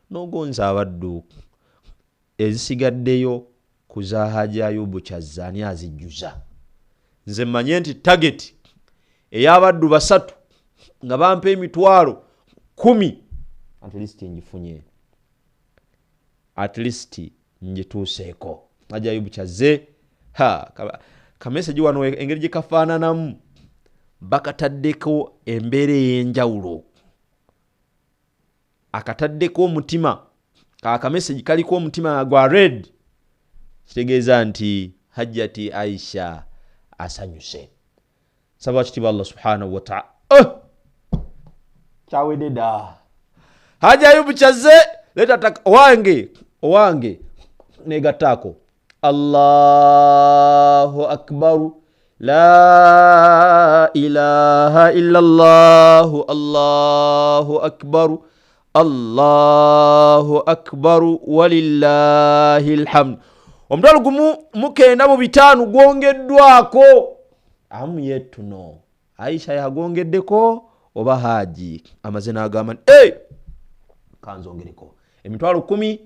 nogonza abaddu ezisigaddeyo kuza Haji Ayubu Kyazzaani azijjuza. Nze mmanye nti target ey'abaddu basatu nga bampa emitwalo 10 at least njifunye, at least njituuseeko. Haji Ayubu Kyazze ka message wano engeri gye kafaananamu bakataddeko embeera ey'enjawulo, akataddeko omutima, ka message kaliko omutima gwa red, kitegeeza nti Hajjati Aisha asanyuse. Saba kitiibwa Allah subhanahu wa ta'ala. Kyawededa Haji Ayubu Kyazze leta owange negattako Allahu akbar la ilaha illallah Allahu akbar Allahu akbar walillahi alhamd. Omutwalo gumu mukenda mu bitaanu gwongeddwako. Am yet to know. Aisha yagongeddeko oba Haji amaze n'agamba kanzongereko. Emitwalo 10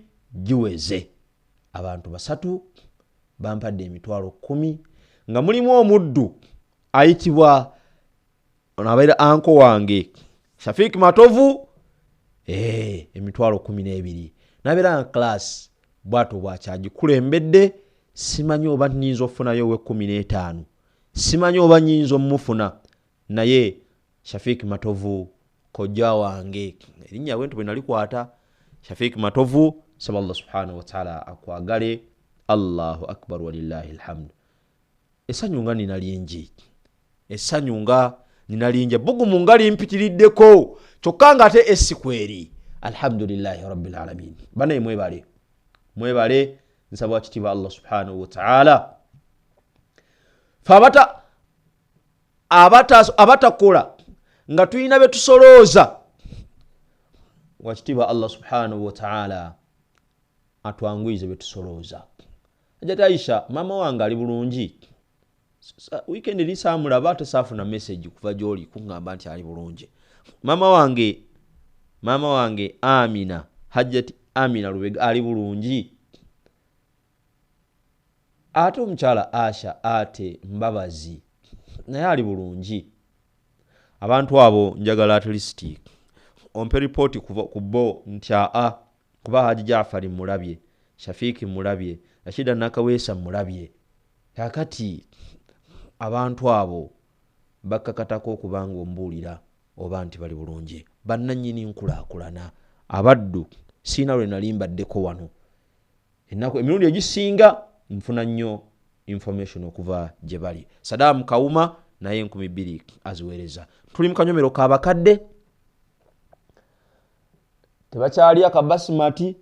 giweze. Abantu basatu bampadde emitwalo 10 nga mulimu omuddu ayitibwa onabeera anko wange Shafik Matovu emitwalo 12 nabeera class bwato bwakyagikulembedde. Simanyi oba nnyinza ofunayo we 15, simanyi oba nnyinza omufuna naye Shafik Matovu kojja wange erinnya bwentu bwe nalikwata Shafik Matovu. Saba Allah subhanahu wa ta'ala akwagale. Allahu akbar walillahi alhamd. Esanyunga nina lingi bugumu ngali mpitiriddeko kyokka nga ate esikweri. Alhamdulillahi rabbil alamin. Bane mwebale nsaba kitiba Allah subhanahu wa ta'ala fabata abatakola nga tuyina betusolooza wakitiba Allah subhanahu wa ta'ala atwanguize betusolooza. Ajata Aisha mama wange ali bulungi weekend lisamulaba atasafuna message kuva gyoli kungamba nti ali bulungi. Mama wange Amina Hajjati Amina Lubega ali bulungi. Ate omukyala Asha ate Mbabazi naye ali bulungi. Abantu abo njagala at least ompe report ku bo nti kuba Haji Jafari mulabye, Shafiki mulabye, Rashida Nakawesa mulabye. Kakati abantu abo bakakatako okubanga ombuulira oba nti bali bulungi. Bannannyini nkulaakulana abaddu sina lwe nalimbaddeko wano ennaku emirundi egisinga nfuna nnyo information okuva gye bali. Saddam Kawuma naye 2,000 aziweereza. Tuli mu kanyomero k'abakadde tebakyali akabasimati.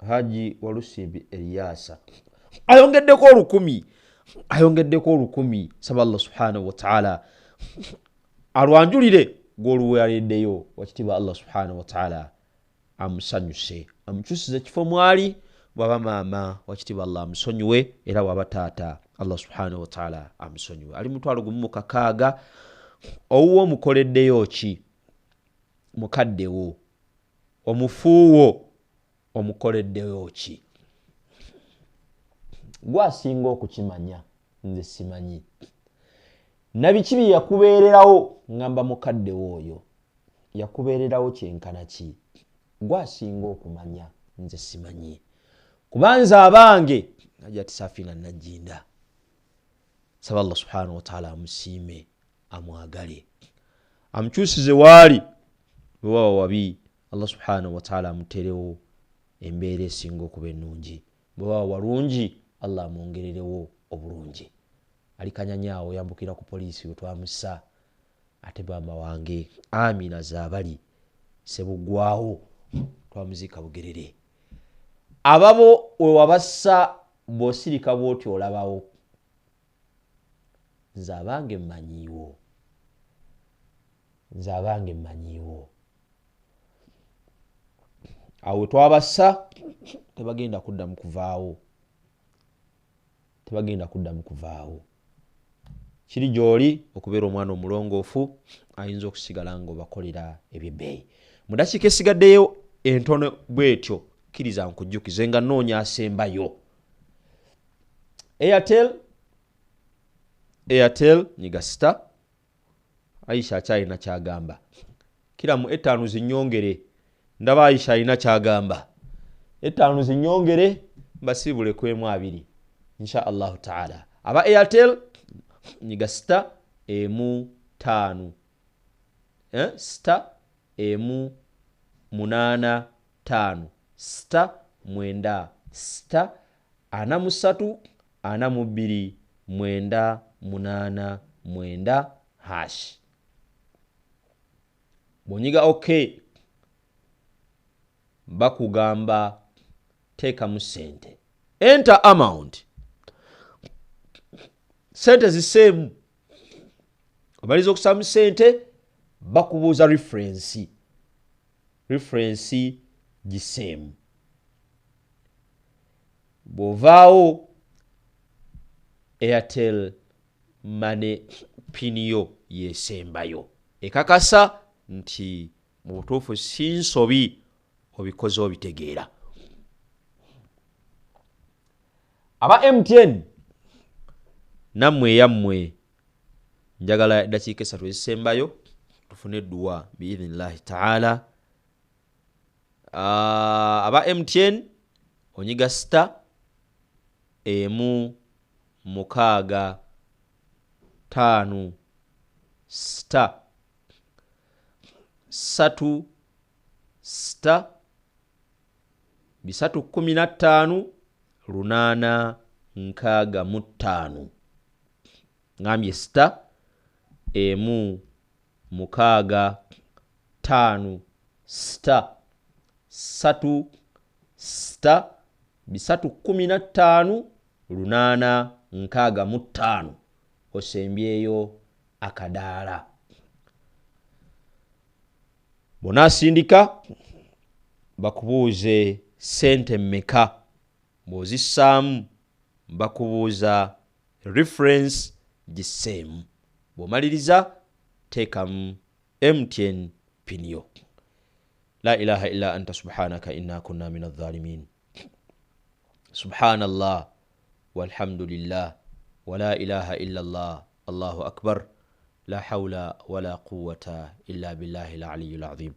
Haji Walusimbi Eliasa ayongeddeko 10,000. Saba Allah subhanahu wa ta'ala alwanjulire gw'oluweereddeyo wakitiba Allah subhanahu wa ta'ala amusanyuse amukyusize kifo mwali. Bwaba maama wakitiba Allah amusonyiwe era bwaba taata Allah subhanahu wa ta'ala amusonyiwe. Ali mutwalo gumu mukakaaga. Owuwo mukoleddeyo ki mukaddewo omufuuwo omukoleddeyo ki gwasinga okukimanya nze simanyi. Nabikibi yakubeererawo ngamba mukaddewo oyo yakubeererawo kyenkana ki gwasinga okumanya nze simanyi. Kubanza abange Hajjati Safina Najinda. Saba Allah subhanahu wa ta'ala amusiime amwagale amukyusize waali bwe wabi. Allah subhanahu wa ta'ala amuterewo embeera esinga okuba ennungi. Bwe walungi Allah amwongererewo obulungi. Alikanyanyaawo yambukira ku poliisi we twamussa. Ate bamba wange Amina Zabali Sebugwawo twamuziika Bugerere. Ababo we wabassa bw'osirika bw'oti olabawo. Nze abange mmanyiiwo. Awo twabassa tebagenda kuddamu kuvaawo. Kiri gy'oli okubeera omwana omulongoofu ayinza okusigala ng'obakolera ebyebbeeyi. Mu dakiika esigaddeyo entono bw'etyo kkiriza nkujjukize nga nnoonya asembayo. Airtel nyiga star. Aisha akyalina kyagamba. Kiramu 5 zinyongere. Ndaba Aisha alina kyagamba. 5 zinyongere mbasibule kwemu 2 insha Allah ta'ala. Aba Airtel nyiga star emu 5 star emu 8 5 star 9 star 43 42 9 8 9 hash. Bonyiga okay bakugamba teekamu sente. Enter amount. Sente ziseemu. Omaliza okusaamu sente bakubuuza reference. Reference giseemu. Bw'ovaawo Airtel Money pin yo yesembayo. Ekakasa nti mu butuufu si nsobi obikoze obitegeera. Aba MTN nammwe yammwe njagala dakiika 3 ezisembayo tufune dduwa biidhnillahi ta'ala. Aba MTN onyiga star emu mukaaga 5 star 3 star 315 8 65. Ngambye star emu mukaaga 5 star 3 star 315 8 65 osembyeyo akadaala. Bonasindika bakubuuze sente mmeka. Bw'ozissaamu bakubuuza reference giseemu. Bw'omaliriza teekamu MTN pin yo. La ilaha illa anta subhanaka inna kunna minadh dhalimin. Subhanallah walhamdulillah wala ilaha illa Allah. Allahu akbar. La hawla wala quwwata illa billahi al-aliyyil azim.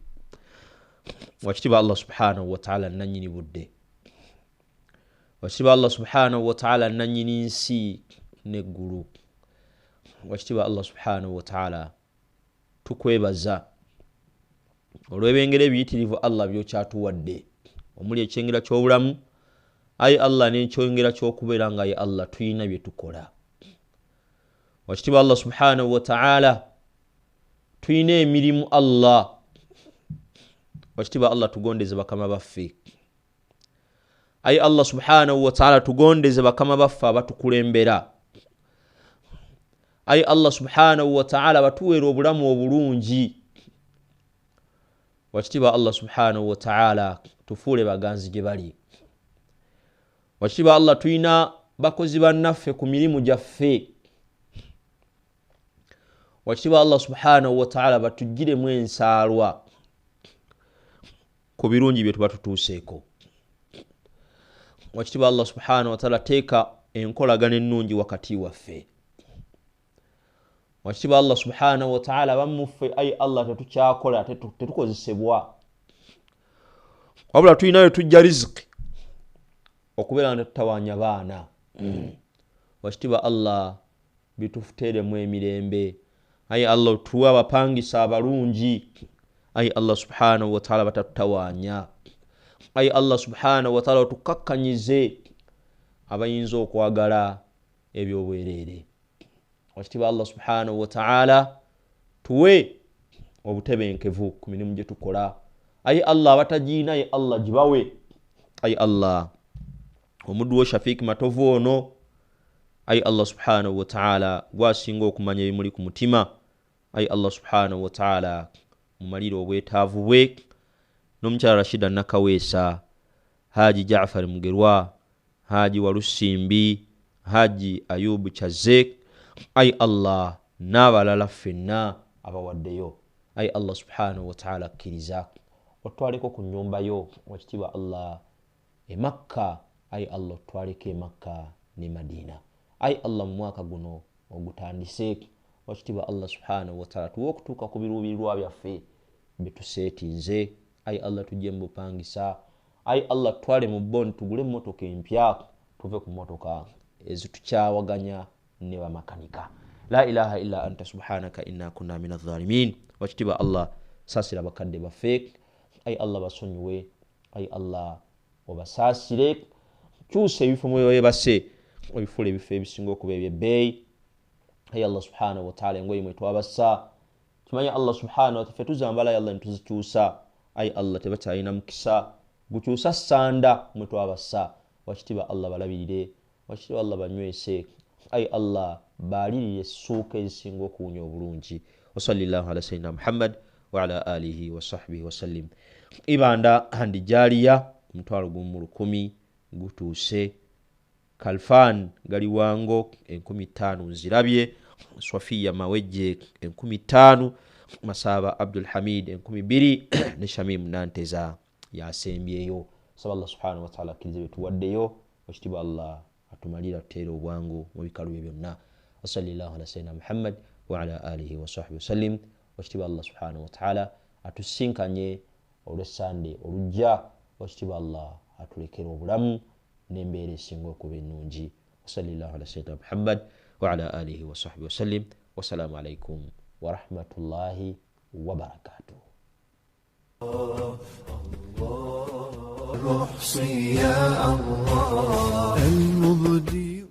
Wakitiba Allah subhanahu wa ta'ala nanyini budde. Wakitiba Allah subhanahu wa ta'ala nanyini nsi neggulu. Wakitiba Allah subhanahu wa ta'ala tukwebaza olw'ebengere ebiyitirivu Allah byokyatuwadde omuli ekyengera ky'obulamu. Ayi Allah n'ekyengera ky'okubeera nga ye Allah tuyina bye tukola. Wakitiba Allah subhanahu wa ta'ala tuyina emirimu Allah. Wakitiba Allah tugondeze bakama baffe. Ayi Allah subhanahu wa ta'ala tugondeze bakama baffe abatukulembera. Ayi Allah subhanahu wa ta'ala batuweera obulamu obulungi. Wakitiba Allah subhanahu wa ta'ala tufuule baganzi gye bali. Wakitiba Allah tuyina bakozi bannaffe ku mirimu gyaffe. Wakitiba Allah subhanahu wa ta'ala batugiremu ensaalwa ku birungi bye tuba tutuuseeko. Wakitiba Allah subhanahu wa ta'ala teeka enkolagana ennungi wakati waffe. Wakitiba Allah subhanahu wa ta'ala bamuffe ayi Allah tetukyakola tetukozesebwa. Wabula tuyinayo tujja riziki okubeera nga tetutawaanya baana. Wakitiba Allah bitufuteeremu emirembe. Ayi Allah tuwa abapangisa abalungi. Ayi Allah subhanahu wa ta'ala batatutawaanya. Ayi Allah subhanahu wa ta'ala tukakkanyize abayinza okwagala ebyobwereere. Wakitiba Allah subhanahu wa ta'ala tuwe obutebenkevu ku mirimu gye tukola. Ayi Allah abatagiina ayi Allah gibawe. Ayi Allah omuddu wo Shafiq Matovu ono ayi Allah subhanahu wa ta'ala gwasinga okumanya ebimuli ku mutima. Ayi Allah subhanahu wa ta'ala mumalire obwetaavu bwe. N'omukyala Rashida Nakaweesa, Haji Jaafar Mugerwa, Haji Walusimbi, Haji Ayubu Chazek. Ayi Allah n'abalala ffenna abawaddeyo. Ayi Allah subhanahu wa ta'ala akkiriza otwaleko ku nnyumba yo. Wakitiba Allah e Makka. Ayi Allah otwaleko e Makka ne Madina. Ayi Allah mu mwaka guno ogutandise. Wakitiba Allah subhanahu wa ta'ala tuwe okutuuka ku biruubirirwa byaffe bituseetinze. Ayi Allah tujje mu bupangisa. Ayi Allah twale mu bond tugule emmotoka empya tuve ku mmotoka ezitukyawaganya ne bamakanika. La ilaha illa anta subhanaka inna kunna minadh dhalimin. Wakitiba Allah saasira bakadde baffe. Ayi Allah basonyiwe. Ayi Allah obasaasire. Kyusa ebifo mwe webase obifuule ebifo ebisinga okuba ebyebbeeyi. Ayi Allah subhanahu wa ta'ala engoye mwe twabassa kimanya Allah subhanahu wa ta'ala tuzambala ya Allah ntuzikyusa. Ayi Allah tebakyalina mukisa gukyusa sanda mwe twabassa wakitiibwa allah balabirire wakitiibwa allah banywese ai allah balirire essuuka ezisinga okuwunya obulungi wasallallahu ala sayidina muhammad waala alihi wasahbihi wasallim ibanda handijaliya 1,100 gutuuse kalfan gali wango 15 nzirabye swafiya mawejje 15 masaba abdul hamid 12 ne shamim nanteza yasembyeyo saba allah subhanahu wa ta'ala kirize betuwaddeyo wakitiibwa allah atumalira tuteera obwangu mu bikalu bye byonna wasallallahu ala sayidina muhammad waala alihi wasahbihi wasallim wakitiibwa allah subhanahu wa ta'ala atusinkanye olw'essande olujja wakitiibwa allah atulekera obulamu n'embeera esinga okuba ennungi wasallallahu ala sayidina muhammad waala alihi wasahbihi wasallim wasalaamu alaikum warahmatullahi wabarakatuh أحصي يا الله المبدي